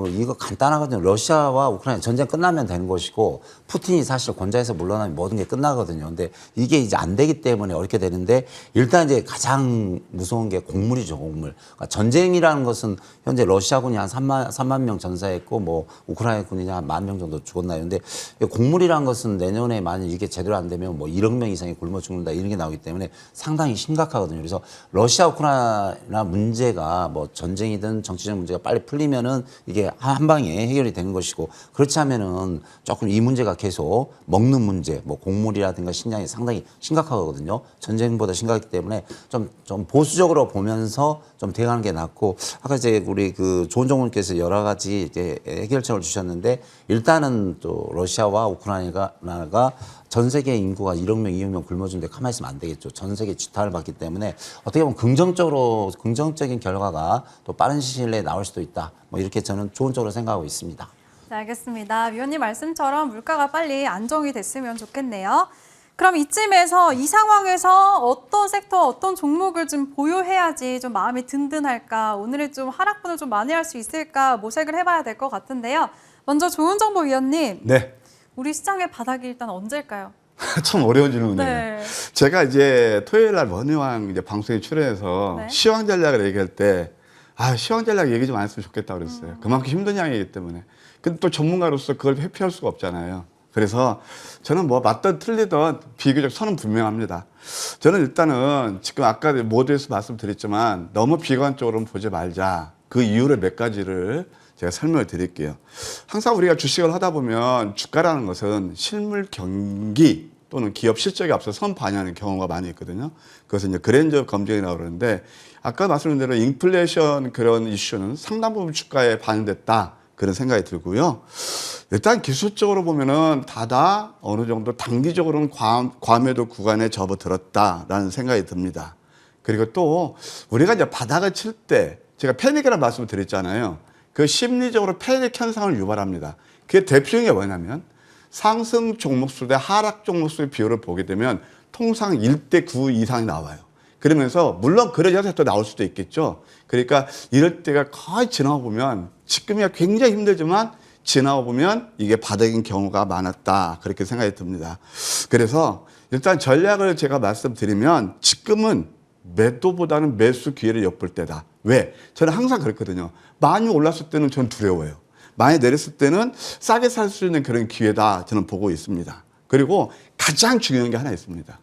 이거 간단하거든요. 러시아와 우크라이나 전쟁 끝나면 되는 것이고 푸틴이 사실 권좌에서 물러나면 모든 게 끝나거든요. 근데 이게 이제 안 되기 때문에 어렵게 되는데 일단 이제 가장 무서운 게 곡물이죠, 곡물. 그러니까 전쟁이라는 것은 현재 러시아군이 한 3만 명 전사했고 뭐 우크라이나 군이 한 1만 명 정도 죽었나요. 근데 곡물이라는 것은 내년에 만약 이게 제대로 안 되면 뭐 1억 명 이상이 굶어 죽는다 이런 게 나오기 때문에 상당히 심각하거든요. 그래서 러시아 우크라이나 문제가 뭐 전쟁이든 정치적 문제가 빨리 풀리면은 이게 한 방에 해결이 되는 것이고 그렇지 않으면은 조금 이 문제가 계속 먹는 문제, 뭐 곡물이라든가 식량이 상당히 심각하거든요. 전쟁보다 심각하기 때문에 좀 보수적으로 보면서 좀 대응하는 게 낫고 아까 이제 우리 그 조은정 의원께서 여러 가지 이제 해결책을 주셨는데 일단은 또 러시아와 우크라이나가 전 세계 인구가 1억 명, 2억 명 굶어주는데 가만히 있으면 안 되겠죠. 전 세계 지탄을 받기 때문에 어떻게 보면 긍정적인 결과가 또 빠른 시일 내에 나올 수도 있다. 뭐 이렇게 저는 좋은 쪽으로 생각하고 있습니다. 네, 알겠습니다. 위원님 말씀처럼 물가가 빨리 안정이 됐으면 좋겠네요. 그럼 이쯤에서 이 상황에서 어떤 섹터, 어떤 종목을 좀 보유해야지 좀 마음이 든든할까, 오늘은 좀 하락분을 좀 만회할 수 있을까 모색을 해봐야 될 것 같은데요. 먼저 좋은정보 위원님. 네. 우리 시장의 바닥이 일단 언제일까요? 참 어려운 질문이에요. 네. 제가 이제 토요일 날 머니왕 이제 방송에 출연해서 네. 시황 전략을 얘기할 때 시황 전략 얘기 좀 안 했으면 좋겠다 그랬어요. 그만큼 힘든 양이기 때문에. 근데 또 전문가로서 그걸 회피할 수가 없잖아요. 그래서 저는 뭐 맞든 틀리든 비교적 선은 분명합니다. 저는 일단은 지금 아까 모두에서 말씀드렸지만 너무 비관적으로는 보지 말자. 그 이유를 몇 가지를 제가 설명을 드릴게요. 항상 우리가 주식을 하다 보면 주가라는 것은 실물 경기 또는 기업 실적에 앞서 선 반영하는 경우가 많이 있거든요. 그것은 이제 그랜저 검증이라고 그러는데 아까 말씀드린 대로 인플레이션 그런 이슈는 상당 부분 주가에 반영됐다. 그런 생각이 들고요. 일단 기술적으로 보면은 다다 어느 정도 단기적으로는 과매도 구간에 접어들었다라는 생각이 듭니다. 그리고 또 우리가 이제 바닥을 칠 때 제가 패닉이라는 말씀을 드렸잖아요. 그 심리적으로 패닉 현상을 유발합니다. 그게 대표적인 게 뭐냐면 상승 종목수 대 하락 종목수의 비율을 보게 되면 통상 1대9 이상이 나와요. 그러면서 물론 그래서 또 나올 수도 있겠죠. 그러니까 이럴 때가 거의 지나고 보면 지금이야 굉장히 힘들지만 지나고 보면 이게 바닥인 경우가 많았다. 그렇게 생각이 듭니다. 그래서 일단 전략을 제가 말씀드리면 지금은 매도보다는 매수 기회를 엿볼 때다. 왜? 저는 항상 그랬거든요. 많이 올랐을 때는 저는 두려워요. 많이 내렸을 때는 싸게 살 수 있는 그런 기회다. 저는 보고 있습니다. 그리고 가장 중요한 게 하나 있습니다.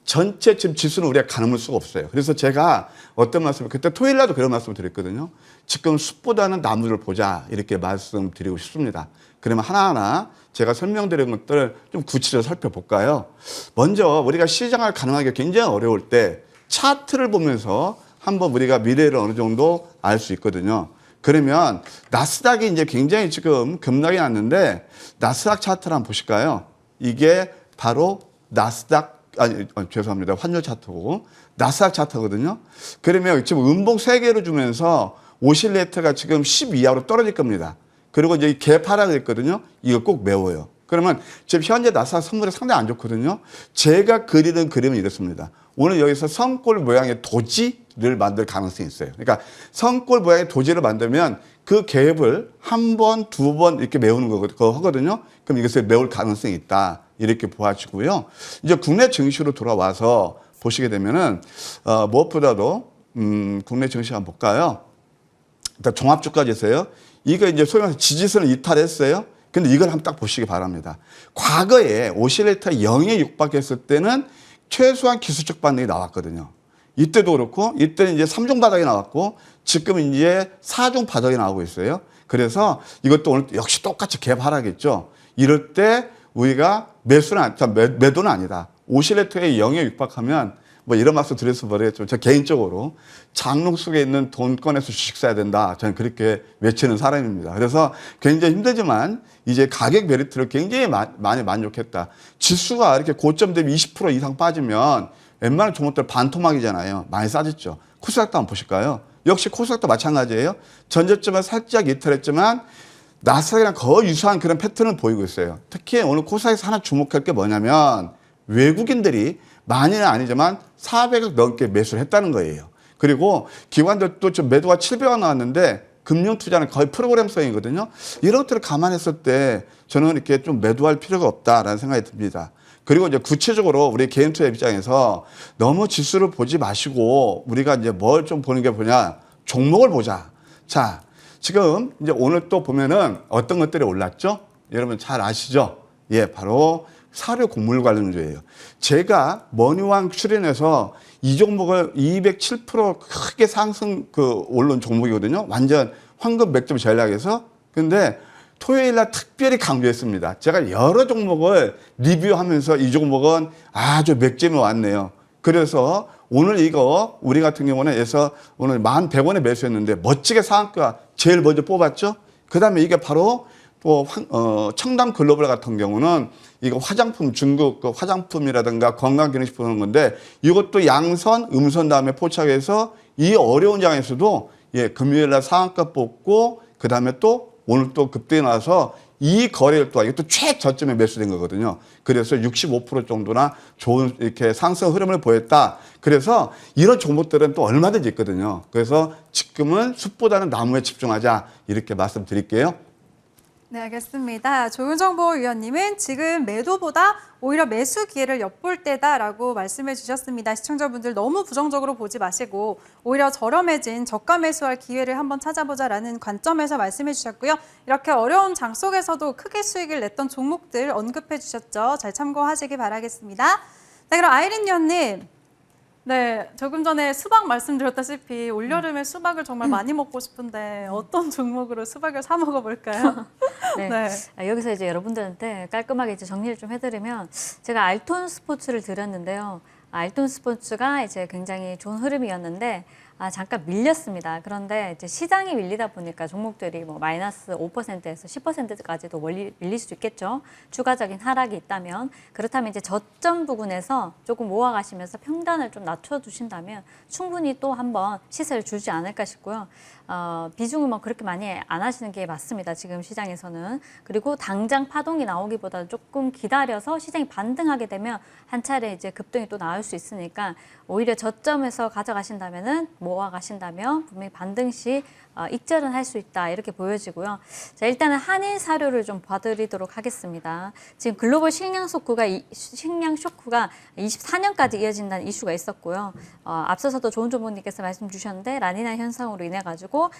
전체 지금 지수는 우리가 가늠할 수가 없어요. 그래서 제가 어떤 말씀을 그때 토요일 날도 그런 말씀을 드렸거든요. 지금 숲보다는 나무를 보자 이렇게 말씀드리고 싶습니다. 그러면 하나하나 제가 설명드린 것들을 좀 구체적으로 살펴볼까요? 먼저 우리가 시장을 가늠하기가 굉장히 어려울 때 차트를 보면서 한번 우리가 미래를 어느 정도 알 수 있거든요. 그러면 나스닥이 이제 굉장히 지금 급락이 났는데 나스닥 차트를 한번 보실까요? 이게 바로 나스닥 죄송합니다. 환율 차트고 나스닥 차트거든요. 그러면 지금 음봉 3개로 주면서 오실레이터가 지금 10 이하로 떨어질 겁니다. 그리고 이제 개파락이 있거든요. 이거 꼭 메워요. 그러면 지금 현재 나스닥 선물이 상당히 안 좋거든요. 제가 그리는 그림은 이렇습니다. 오늘 여기서 성골 모양의 도지를 만들 가능성이 있어요. 그러니까 성골 모양의 도지를 만들면 그 갭을 한 번, 두 번 이렇게 메우는 거거든요. 그럼 이것을 메울 가능성이 있다. 이렇게 보아지고요. 이제 국내 증시로 돌아와서 보시게 되면은, 무엇보다도, 국내 증시 한번 볼까요? 일단 종합주가지수예요. 이거 이제 소위 말해서 지지선을 이탈했어요. 근데 이걸 한번 딱 보시기 바랍니다. 과거에 오실레이터 0에 육박했을 때는 최소한 기술적 반등이 나왔거든요. 이때도 그렇고, 이때는 이제 3중 바닥이 나왔고, 지금은 이제 4중 바닥이 나오고 있어요. 그래서 이것도 오늘 역시 똑같이 갭 하락했죠. 이럴 때 우리가 매도는 아니다. 오실레이터에 0에 육박하면 뭐 이런 말씀 드려서 모르겠지만 저 개인적으로 장롱 속에 있는 돈 꺼내서 주식 사야 된다. 저는 그렇게 외치는 사람입니다. 그래서 굉장히 힘들지만 이제 가격 메리트를 굉장히 많이 만족했다. 지수가 이렇게 고점 대비 20% 이상 빠지면 웬만한 종목들 반토막이잖아요. 많이 싸졌죠. 코스닥도 한번 보실까요? 역시 코스닥도 마찬가지예요. 전저점에 살짝 이탈했지만 나스닥이랑 거의 유사한 그런 패턴을 보이고 있어요. 특히 오늘 코스닥에서 하나 주목할 게 뭐냐면 외국인들이 많이는 아니지만 400억 넘게 매수를 했다는 거예요. 그리고 기관들도 좀 매도가 700억 나왔는데 금융 투자는 거의 프로그램성이거든요. 이런 것들을 감안했을 때 저는 이렇게 좀 매도할 필요가 없다라는 생각이 듭니다. 그리고 이제 구체적으로 우리 개인 투자 입장에서 너무 지수를 보지 마시고 우리가 이제 뭘 좀 보는 게 뭐냐? 종목을 보자. 자, 지금 이제 오늘 또 보면은 어떤 것들이 올랐죠? 여러분 잘 아시죠? 예, 바로 사료 곡물 관련주예요. 제가 머니왕 출연해서 이 종목을 207% 크게 상승 오른 종목이거든요. 완전 황금 맥점 전략에서. 근데 토요일 날 특별히 강조했습니다. 제가 여러 종목을 리뷰하면서 이 종목은 아주 맥점이 왔네요. 그래서 오늘 이거 우리 같은 경우는 해서 오늘 11,100원에 매수했는데 멋지게 상한가 제일 먼저 뽑았죠. 그 다음에 이게 바로 또 청담 글로벌 같은 경우는 이거 화장품 중국 그 화장품이라든가 건강기능식품 하는 건데 이것도 양선, 음선 다음에 포착해서 이 어려운 장에서도 예 금요일 날 상한가 뽑고 그 다음에 또 오늘 또 급등이 나서 이 거래일 동안 이것도 최저점에 매수된 거거든요. 그래서 65% 정도나 좋은 이렇게 상승 흐름을 보였다. 그래서 이런 종목들은 또 얼마든지 있거든요. 그래서 지금은 숲보다는 나무에 집중하자 이렇게 말씀드릴게요. 네, 알겠습니다. 조은정보 위원님은 지금 매도보다 오히려 매수 기회를 엿볼 때다라고 말씀해 주셨습니다. 시청자분들 너무 부정적으로 보지 마시고 오히려 저렴해진 저가 매수할 기회를 한번 찾아보자라는 관점에서 말씀해 주셨고요. 이렇게 어려운 장 속에서도 크게 수익을 냈던 종목들 언급해 주셨죠. 잘 참고하시기 바라겠습니다. 네, 그럼 아이린 위원님. 네, 조금 전에 수박 말씀드렸다시피 올여름에 수박을 정말 많이 먹고 싶은데 어떤 종목으로 수박을 사 먹어볼까요? 네. 네. 여기서 이제 여러분들한테 깔끔하게 이제 정리를 좀 해드리면 제가 알톤 스포츠를 드렸는데요. 알톤 스포츠가 이제 굉장히 좋은 흐름이었는데 잠깐 밀렸습니다. 그런데 이제 시장이 밀리다 보니까 종목들이 뭐 마이너스 5%에서 10%까지도 밀릴 수 있겠죠. 추가적인 하락이 있다면. 그렇다면 이제 저점 부근에서 조금 모아가시면서 평단을 좀 낮춰주신다면 충분히 또 한번 시세를 주지 않을까 싶고요. 비중을 뭐 그렇게 많이 안 하시는 게 맞습니다. 지금 시장에서는. 그리고 당장 파동이 나오기보다 조금 기다려서 시장이 반등하게 되면 한 차례 이제 급등이 또 나올 수 있으니까 오히려 저점에서 가져가신다면은 모아 가신다면 분명히 반등 시 익절은 할 수 있다 이렇게 보여지고요. 자, 일단은 한일 사료를 좀 봐드리도록 하겠습니다. 지금 글로벌 식량 쇼크가 24년까지 이어진다는 이슈가 있었고요. 앞서서도 좋은 조모님께서 말씀 주셨는데 라니나 현상으로 인해 가지고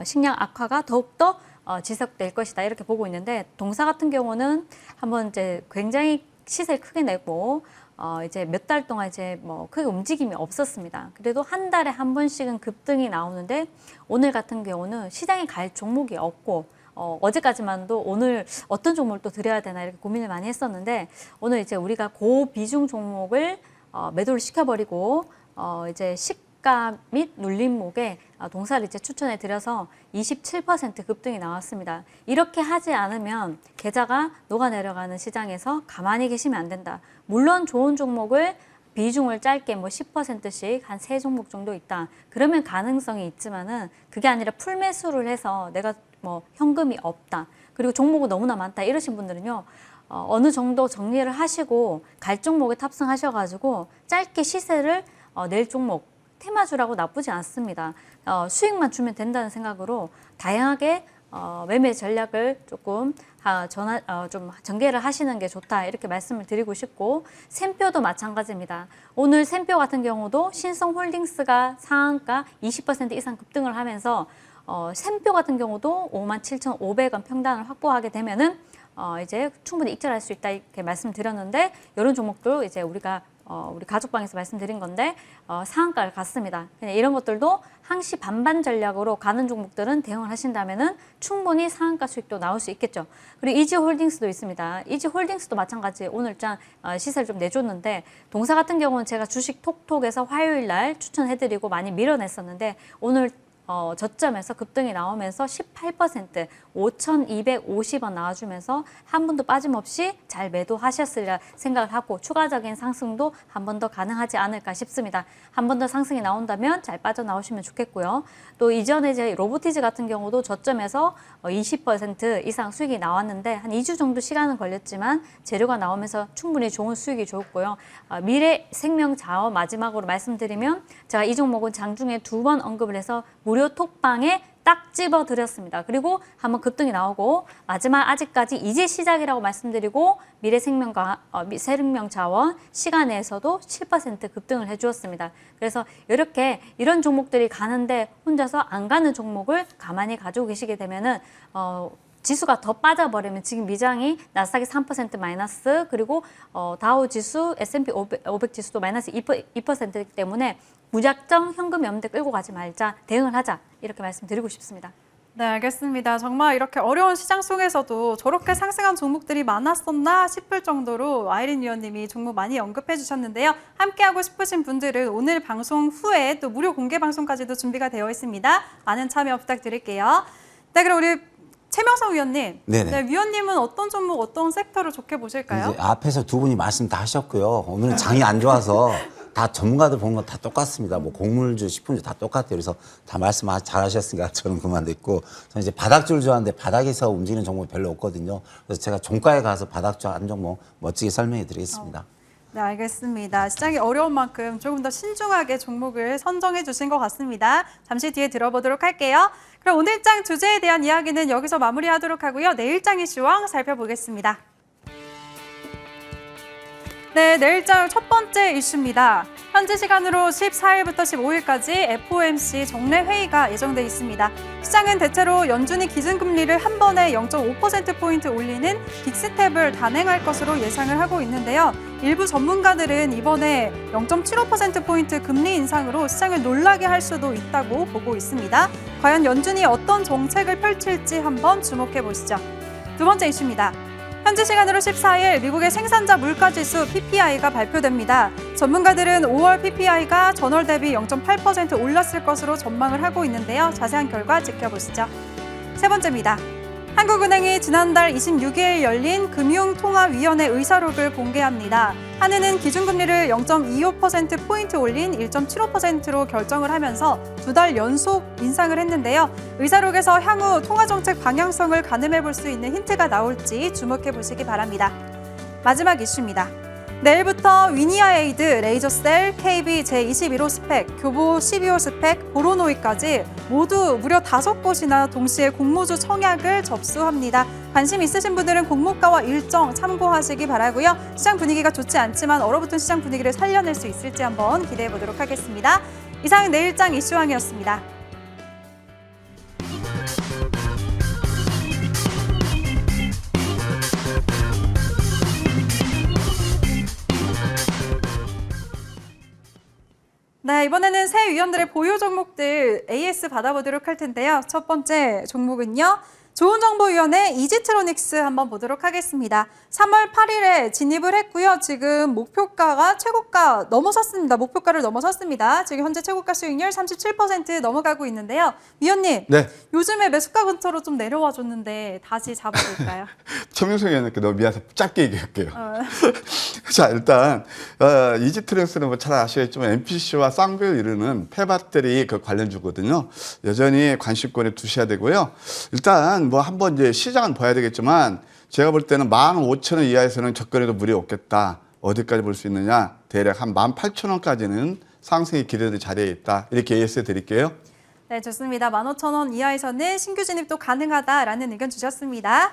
식량 악화가 더욱더 지속될 것이다 이렇게 보고 있는데 동사 같은 경우는 한번 이제 굉장히 시세를 크게 내고 이제 몇 달 동안 이제 뭐 크게 움직임이 없었습니다. 그래도 한 달에 한 번씩은 급등이 나오는데 오늘 같은 경우는 시장에 갈 종목이 없고 어제까지만도 오늘 어떤 종목을 또 드려야 되나 이렇게 고민을 많이 했었는데 오늘 이제 우리가 고비중 종목을 매도를 시켜버리고 이제 시가 및 눌림목에 동사를 이제 추천해 드려서 27% 급등이 나왔습니다. 이렇게 하지 않으면 계좌가 녹아내려가는 시장에서 가만히 계시면 안 된다. 물론 좋은 종목을 비중을 짧게 뭐 10%씩 한 3종목 정도 있다. 그러면 가능성이 있지만은 그게 아니라 풀매수를 해서 내가 뭐 현금이 없다. 그리고 종목은 너무나 많다. 이러신 분들은요. 어느 정도 정리를 하시고 갈 종목에 탑승하셔가지고 짧게 시세를 낼 종목 테마주라고 나쁘지 않습니다. 수익만 주면 된다는 생각으로 다양하게 매매 전략을 조금 좀 전개를 하시는 게 좋다 이렇게 말씀을 드리고 싶고 샘표도 마찬가지입니다. 오늘 샘표 같은 경우도 신성홀딩스가 상한가 20% 이상 급등을 하면서 샘표 같은 경우도 57,500원 평단을 확보하게 되면은 이제 충분히 익절할 수 있다 이렇게 말씀드렸는데 이런 종목도 이제 우리가 우리 가족방에서 말씀드린 건데 상한가를 갔습니다. 그냥 이런 것들도 항시 반반 전략으로 가는 종목들은 대응을 하신다면은 충분히 상한가 수익도 나올 수 있겠죠. 그리고 이지홀딩스도 있습니다. 이지홀딩스도 마찬가지 오늘장 시세를 좀 내줬는데 동사 같은 경우는 제가 주식 톡톡에서 화요일 날 추천해드리고 많이 밀어냈었는데 오늘 저점에서 급등이 나오면서 18% 5,250원 나와주면서 한 분도 빠짐없이 잘 매도하셨으리라 생각을 하고 추가적인 상승도 한 번 더 가능하지 않을까 싶습니다. 한 번 더 상승이 나온다면 잘 빠져나오시면 좋겠고요. 또 이전에 이제 로보티즈 같은 경우도 저점에서 20% 이상 수익이 나왔는데 한 2주 정도 시간은 걸렸지만 재료가 나오면서 충분히 좋은 수익이 좋았고요. 미래생명자원 마지막으로 말씀드리면 제가 이 종목은 장중에 2번 언급을 해서 무료 톡방에 딱 집어드렸습니다. 그리고 한번 급등이 나오고 마지막 아직까지 이제 시작이라고 말씀드리고 미래생명자원 시간에서도 7% 급등을 해주었습니다. 그래서 이렇게 이런 종목들이 가는데 혼자서 안 가는 종목을 가만히 가지고 계시게 되면은 지수가 더 빠져버리면 지금 미장이 나스닥이 3% 마이너스 그리고 다우 지수, S&P 500 지수도 마이너스 2%이기 때문에 무작정 현금 염대 끌고 가지 말자, 대응을 하자 이렇게 말씀드리고 싶습니다. 네, 알겠습니다. 정말 이렇게 어려운 시장 속에서도 저렇게 상승한 종목들이 많았었나 싶을 정도로 아이린 위원님이 종목 많이 언급해 주셨는데요. 함께하고 싶으신 분들은 오늘 방송 후에 또 무료 공개 방송까지도 준비가 되어 있습니다. 많은 참여 부탁드릴게요. 네, 그럼 우리 최명성 위원님. 네네. 네, 위원님은 어떤 종목, 어떤 섹터를 좋게 보실까요? 이제 앞에서 두 분이 말씀 다 하셨고요. 오늘은 장이 안 좋아서 다 전문가들 보는 건 다 똑같습니다. 뭐 곡물주, 식품주 다 똑같아요. 그래서 다 말씀 잘 하셨으니까 저는 그만 됐고 저는 이제 바닥줄 좋아하는데 바닥에서 움직이는 종목이 별로 없거든요. 그래서 제가 종가에 가서 바닥줄 한 종목 멋지게 설명해 드리겠습니다. 네, 알겠습니다. 시장이 어려운 만큼 조금 더 신중하게 종목을 선정해 주신 것 같습니다. 잠시 뒤에 들어보도록 할게요. 그럼 오늘장 주제에 대한 이야기는 여기서 마무리하도록 하고요. 내일장 이슈왕 살펴보겠습니다. 네, 내일장 첫 번째 이슈입니다. 현지 시간으로 14일부터 15일까지 FOMC 정례 회의가 예정돼 있습니다. 시장은 대체로 연준이 기준금리를 한 번에 0.5%포인트 올리는 빅스텝을 단행할 것으로 예상을 하고 있는데요. 일부 전문가들은 이번에 0.75%포인트 금리 인상으로 시장을 놀라게 할 수도 있다고 보고 있습니다. 과연 연준이 어떤 정책을 펼칠지 한번 주목해 보시죠. 두 번째 이슈입니다. 현지 시간으로 14일 미국의 생산자 물가지수 PPI가 발표됩니다. 전문가들은 5월 PPI가 전월 대비 0.8% 올랐을 것으로 전망을 하고 있는데요. 자세한 결과 지켜보시죠. 세 번째입니다. 한국은행이 지난달 26일 열린 금융통화위원회 의사록을 공개합니다. 한은은 기준금리를 0.25%포인트 올린 1.75%로 결정을 하면서 2달 연속 인상을 했는데요. 의사록에서 향후 통화정책 방향성을 가늠해 볼 수 있는 힌트가 나올지 주목해 보시기 바랍니다. 마지막 이슈입니다. 내일부터 위니아에이드, 레이저셀, KB 제21호 스펙, 교보 12호 스펙, 보로노이까지 모두 무려 5곳이나 동시에 공모주 청약을 접수합니다. 관심 있으신 분들은 공모가와 일정 참고하시기 바라고요. 시장 분위기가 좋지 않지만 얼어붙은 시장 분위기를 살려낼 수 있을지 한번 기대해 보도록 하겠습니다. 이상 내일장 이슈왕이었습니다. 네, 이번에는 새 위원들의 보유 종목들 AS 받아보도록 할 텐데요. 첫 번째 종목은요. 좋은정보위원회 이지트로닉스 한번 보도록 하겠습니다. 3월 8일에 진입을 했고요. 지금 목표가가 최고가 넘어섰습니다. 목표가를 넘어섰습니다. 지금 현재 최고가 수익률 37% 넘어가고 있는데요. 위원님, 네. 요즘에 매수가 근처로 좀 내려와 줬는데 다시 잡아볼까요? 최명석 의원님께 너무 미안해서 짧게 얘기할게요. 자, 일단 이지트로닉스는 뭐 잘 아시겠지만 MPC와 쌍벽을 이루는 폐배터리 그 관련주거든요. 여전히 관심권에 두셔야 되고요. 일단 뭐 한번 이제 시장은 봐야 되겠지만 제가 볼 때는 15,000원 이하에서는 접근해도 무리 없겠다. 어디까지 볼 수 있느냐? 대략 한 18,000원까지는 상승이 기대될 자리에 있다. 이렇게 예스 드릴게요. 네, 좋습니다. 15,000원 이하에서는 신규 진입도 가능하다라는 의견 주셨습니다.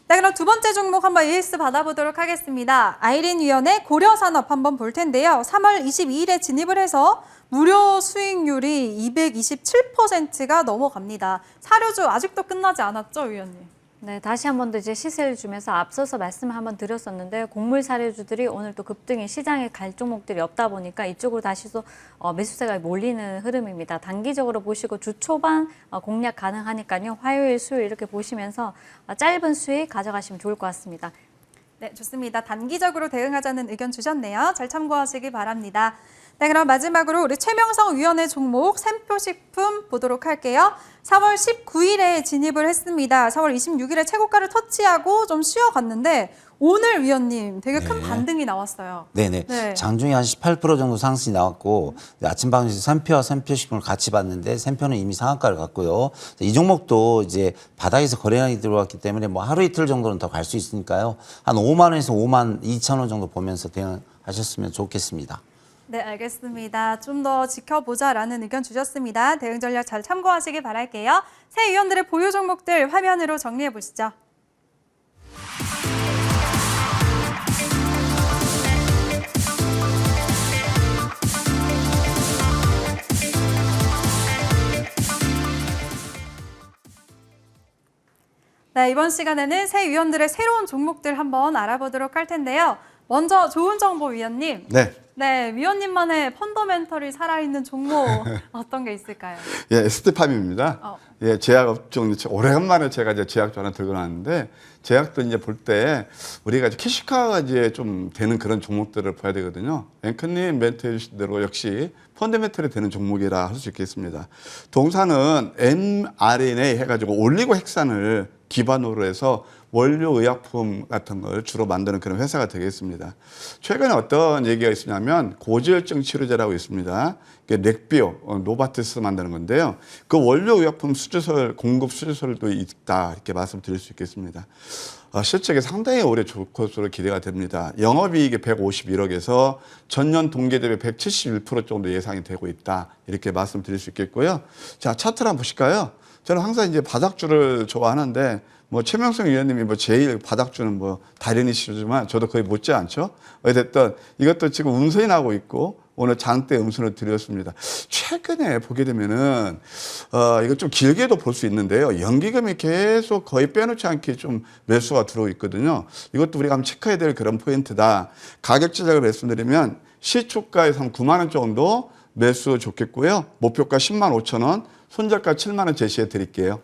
네, 그럼 두 번째 종목 한번 AS 받아보도록 하겠습니다. 아이린위원회 고려산업 한번 볼 텐데요. 3월 22일에 진입을 해서 무료 수익률이 227%가 넘어갑니다. 사료주 아직도 끝나지 않았죠, 위원님? 네, 다시 한 번 더 이제 시세를 주면서 앞서서 말씀을 한번 드렸었는데 곡물 사료주들이 오늘 또 급등이 시장에 갈 종목들이 없다 보니까 이쪽으로 다시 또 매수세가 몰리는 흐름입니다. 단기적으로 보시고 주 초반 공략 가능하니까요. 화요일, 수요일 이렇게 보시면서 짧은 수익 가져가시면 좋을 것 같습니다. 네, 좋습니다. 단기적으로 대응하자는 의견 주셨네요. 잘 참고하시기 바랍니다. 네, 그럼 마지막으로 우리 최명성 위원의 종목 샘표식품 보도록 할게요. 4월 19일에 진입을 했습니다. 4월 26일에 최고가를 터치하고 좀 쉬어갔는데 오늘 위원님 되게 큰 반등이 나왔어요. 네네. 네. 장중에 한 18% 정도 상승이 나왔고 아침 방송에서 샘표와 샘표식품을 같이 봤는데 샘표는 이미 상한가를 갔고요. 이 종목도 이제 바닥에서 거래량이 들어왔기 때문에 뭐 하루 이틀 정도는 더 갈 수 있으니까요. 한 5만 원에서 5만 2천 원 정도 보면서 대응하셨으면 좋겠습니다. 네, 알겠습니다. 좀 더 지켜보자라는 의견 주셨습니다. 대응 전략 잘 참고하시길 바랄게요. 새 위원들의 보유 종목들 화면으로 정리해 보시죠. 네, 이번 시간에는 새 위원들의 새로운 종목들 한번 알아보도록 할 텐데요. 먼저 좋은정보 위원님. 네. 네, 위원님만의 펀더멘털이 살아있는 종목 어떤 게 있을까요? 예, ST팜입니다. 예, 제약 업종, 오래간만에 제가 이제 제약주 하나 들고 나왔는데, 제약도 이제 볼 때, 우리가 이제 캐시카가 이제 좀 되는 그런 종목들을 봐야 되거든요. 앵커님 멘트 해주신 대로 역시 펀더멘털이 되는 종목이라 할 수 있겠습니다. 동사는 mRNA 해가지고 올리고 핵산을 기반으로 해서 원료 의약품 같은 걸 주로 만드는 그런 회사가 되겠습니다. 최근에 어떤 얘기가 있으냐면 고지혈증 치료제라고 있습니다. 렉비오, 노바티스 만드는 건데요. 그 원료 의약품 수주설, 공급 수주설도 있다 이렇게 말씀드릴 수 있겠습니다. 실적이 상당히 올해 좋을 것으로 기대가 됩니다. 영업이익이 151억에서 전년 동기 대비 171% 정도 예상이 되고 있다 이렇게 말씀드릴 수 있겠고요. 자, 차트를 한번 보실까요? 저는 항상 이제 바닥주를 좋아하는데 뭐 최명성 위원님이 뭐 제일 바닥주는 뭐 달인이시지만 저도 거의 못지 않죠. 어쨌든 이것도 지금 음선이 나오고 있고 오늘 장대 음선을 드렸습니다. 최근에 보게 되면은 이거 좀 길게도 볼 수 있는데요. 연기금이 계속 거의 빼놓지 않게 좀 매수가 들어오고 있거든요. 이것도 우리가 한번 체크해야 될 그런 포인트다. 가격 제작을 말씀드리면 시초가에서 한 9만 원 정도 매수 좋겠고요. 목표가 10만 5천 원, 손절가 7만 원 제시해 드릴게요.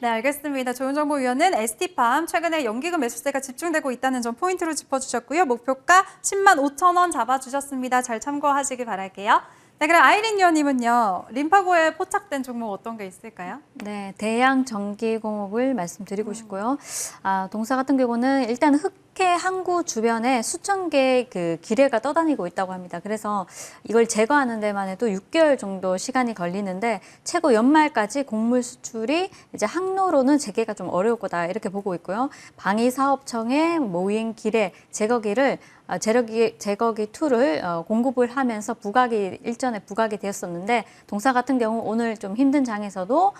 네, 알겠습니다. 조은정보위원은 ST팜 최근에 연기금 매수세가 집중되고 있다는 점 포인트로 짚어주셨고요. 목표가 10만 5천 원 잡아주셨습니다. 잘 참고하시기 바랄게요. 네, 그럼 아이린 위원님은요. 림파고에 포착된 종목 어떤 게 있을까요? 네, 대양 전기공업을 말씀드리고 싶고요. 동사 같은 경우는 일단 흑해 항구 주변에 수천 개의 그 기뢰가 떠다니고 있다고 합니다. 그래서 이걸 제거하는 데만 해도 6개월 정도 시간이 걸리는데 최고 연말까지 곡물 수출이 이제 항로로는 재개가 좀 어려울 거다 이렇게 보고 있고요. 방위사업청의 모인 기뢰 제거기를 제거기 2를 공급을 하면서 일전에 부각이 되었었는데 동사 같은 경우 오늘 좀 힘든 장에서도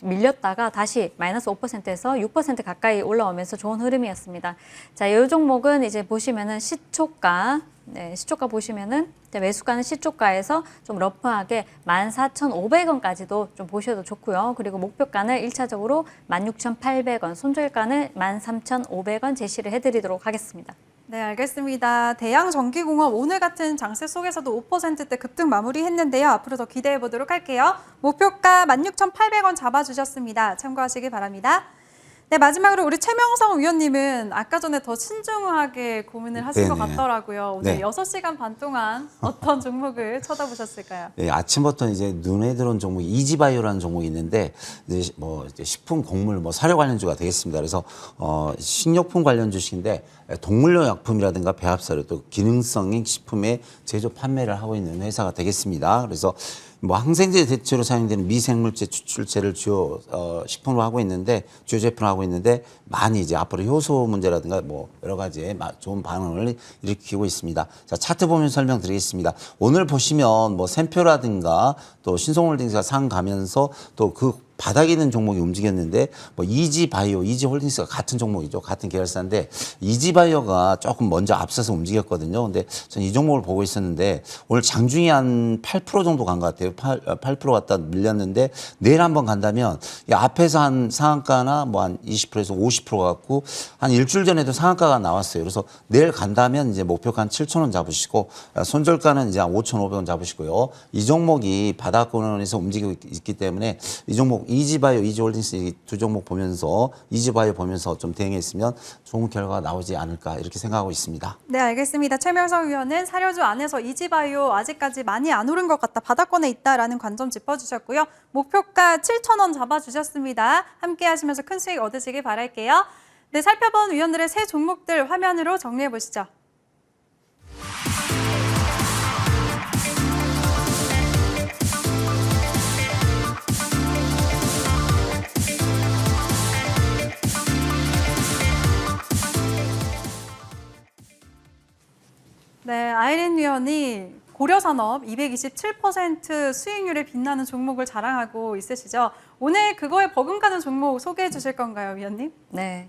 밀렸다가 다시 마이너스 5%에서 6% 가까이 올라오면서 좋은 흐름이었습니다. 자, 이 종목은 이제 보시면은 시초가, 시초가 보시면은 매수가는 시초가에서 좀 러프하게 14,500원까지도 좀 보셔도 좋고요. 그리고 목표가는 1차적으로 16,800원, 손절가는 13,500원 제시를 해드리도록 하겠습니다. 네, 알겠습니다. 대양전기공업 오늘 같은 장세 속에서도 5%대 급등 마무리했는데요. 앞으로 더 기대해 보도록 할게요. 목표가 16,800원 잡아주셨습니다. 참고하시기 바랍니다. 네, 마지막으로 우리 최명성 위원님은 아까 전에 더 신중하게 고민을 하신 것 같더라고요. 오늘 네. 6시간 반 동안 어떤 종목을 쳐다보셨을까요? 네, 아침부터 이제 눈에 들어온 종목이 이지바이오라는 종목이 있는데 이제 이제 식품, 곡물, 사료 관련주가 되겠습니다. 그래서 식료품 관련 주식인데 동물용 약품이라든가 배합사료 또 기능성 식품의 제조 판매를 하고 있는 회사가 되겠습니다. 그래서 항생제 대체로 사용되는 미생물제 추출제를 주요 식품으로 하고 있는데 주요 제품으로 하고 있는데 많이 이제 앞으로 효소 문제라든가 여러 가지의 좋은 반응을 일으키고 있습니다. 자, 차트 보면 설명드리겠습니다. 오늘 보시면 샘표라든가 또 신성홀딩스가 상 가면서 또 그 바닥에 있는 종목이 움직였는데 이지바이오, 이지홀딩스가 같은 종목이죠. 같은 계열사인데 이지바이오가 조금 먼저 앞서서 움직였거든요. 근데 전 이 종목을 보고 있었는데 오늘 장중에 한 8% 정도 간 것 같아요. 8% 갔다 밀렸는데 내일 한번 간다면 이 앞에서 한 상한가나 한 20%에서 50% 갖고 한 일주일 전에도 상한가가 나왔어요. 그래서 내일 간다면 이제 목표가 한 7,000원 잡으시고 손절가는 이제 한 5,500원 잡으시고요. 이 종목이 바닥권에서 움직이고 있기 때문에 이 종목 이지바이오, 이지홀딩스 이 두 종목 보면서 이지바이오 보면서 좀 대응했으면 좋은 결과가 나오지 않을까 이렇게 생각하고 있습니다. 네, 알겠습니다. 최명성 위원은 사료주 안에서 이지바이오 아직까지 많이 안 오른 것 같다. 바닥권에 있다라는 관점 짚어주셨고요. 목표가 7,000원 잡아주셨습니다. 함께 하시면서 큰 수익 얻으시길 바랄게요. 네, 살펴본 위원들의 새 종목들 화면으로 정리해 보시죠. 네, 아이린 위원이 고려산업 227% 수익률에 빛나는 종목을 자랑하고 있으시죠? 오늘 그거에 버금가는 종목 소개해 주실 건가요, 위원님? 네.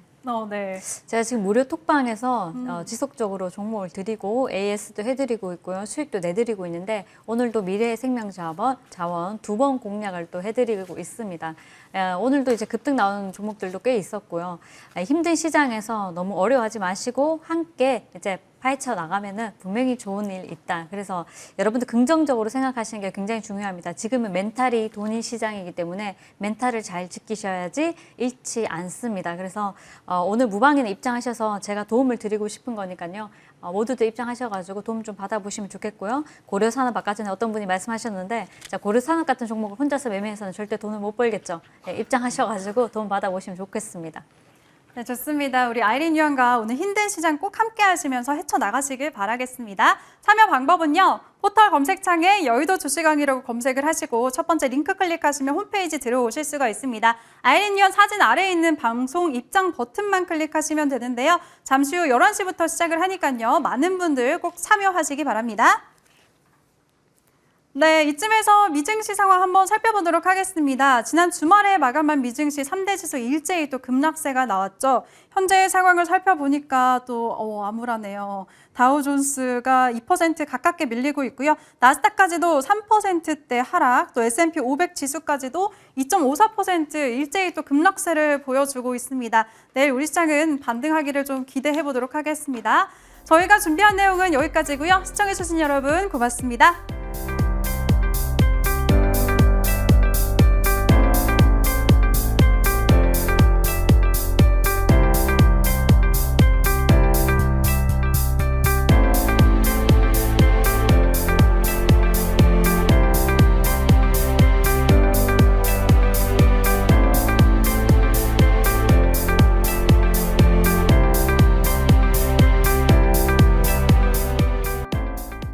네. 제가 지금 무료 톡방에서 지속적으로 종목을 드리고 AS도 해드리고 있고요. 수익도 내드리고 있는데 오늘도 미래생명자원 2번 공략을 또 해드리고 있습니다. 오늘도 이제 급등 나오는 종목들도 꽤 있었고요. 힘든 시장에서 너무 어려워하지 마시고 함께 이제 파헤쳐 나가면은 분명히 좋은 일 있다. 그래서 여러분들 긍정적으로 생각하시는 게 굉장히 중요합니다. 지금은 멘탈이 돈인 시장이기 때문에 멘탈을 잘 지키셔야지 잃지 않습니다. 그래서 오늘 무방에는 입장하셔서 제가 도움을 드리고 싶은 거니까요. 모두들 입장하셔가지고 도움 좀 받아보시면 좋겠고요. 고려산업 아까 전에 어떤 분이 말씀하셨는데 자, 고려산업 같은 종목을 혼자서 매매해서는 절대 돈을 못 벌겠죠. 네, 입장하셔가지고 도움 받아보시면 좋겠습니다. 네, 좋습니다. 우리 아이린 위원과 오늘 힘든 시장 꼭 함께 하시면서 헤쳐나가시길 바라겠습니다. 참여 방법은요. 포털 검색창에 여의도 주식왕이라고 검색을 하시고 첫 번째 링크 클릭하시면 홈페이지 들어오실 수가 있습니다. 아이린 위원 사진 아래에 있는 방송 입장 버튼만 클릭하시면 되는데요. 잠시 후 11시부터 시작을 하니까요. 많은 분들 꼭 참여하시기 바랍니다. 네, 이쯤에서 미증시 상황 한번 살펴보도록 하겠습니다. 지난 주말에 마감한 미증시 3대 지수 일제히 또 급락세가 나왔죠. 현재의 상황을 살펴보니까 또 암울하네요. 다우존스가 2% 가깝게 밀리고 있고요. 나스닥까지도 3%대 하락, 또 S&P 500 지수까지도 2.54% 일제히 또 급락세를 보여주고 있습니다. 내일 우리 시장은 반등하기를 좀 기대해 보도록 하겠습니다. 저희가 준비한 내용은 여기까지고요. 시청해주신 여러분 고맙습니다.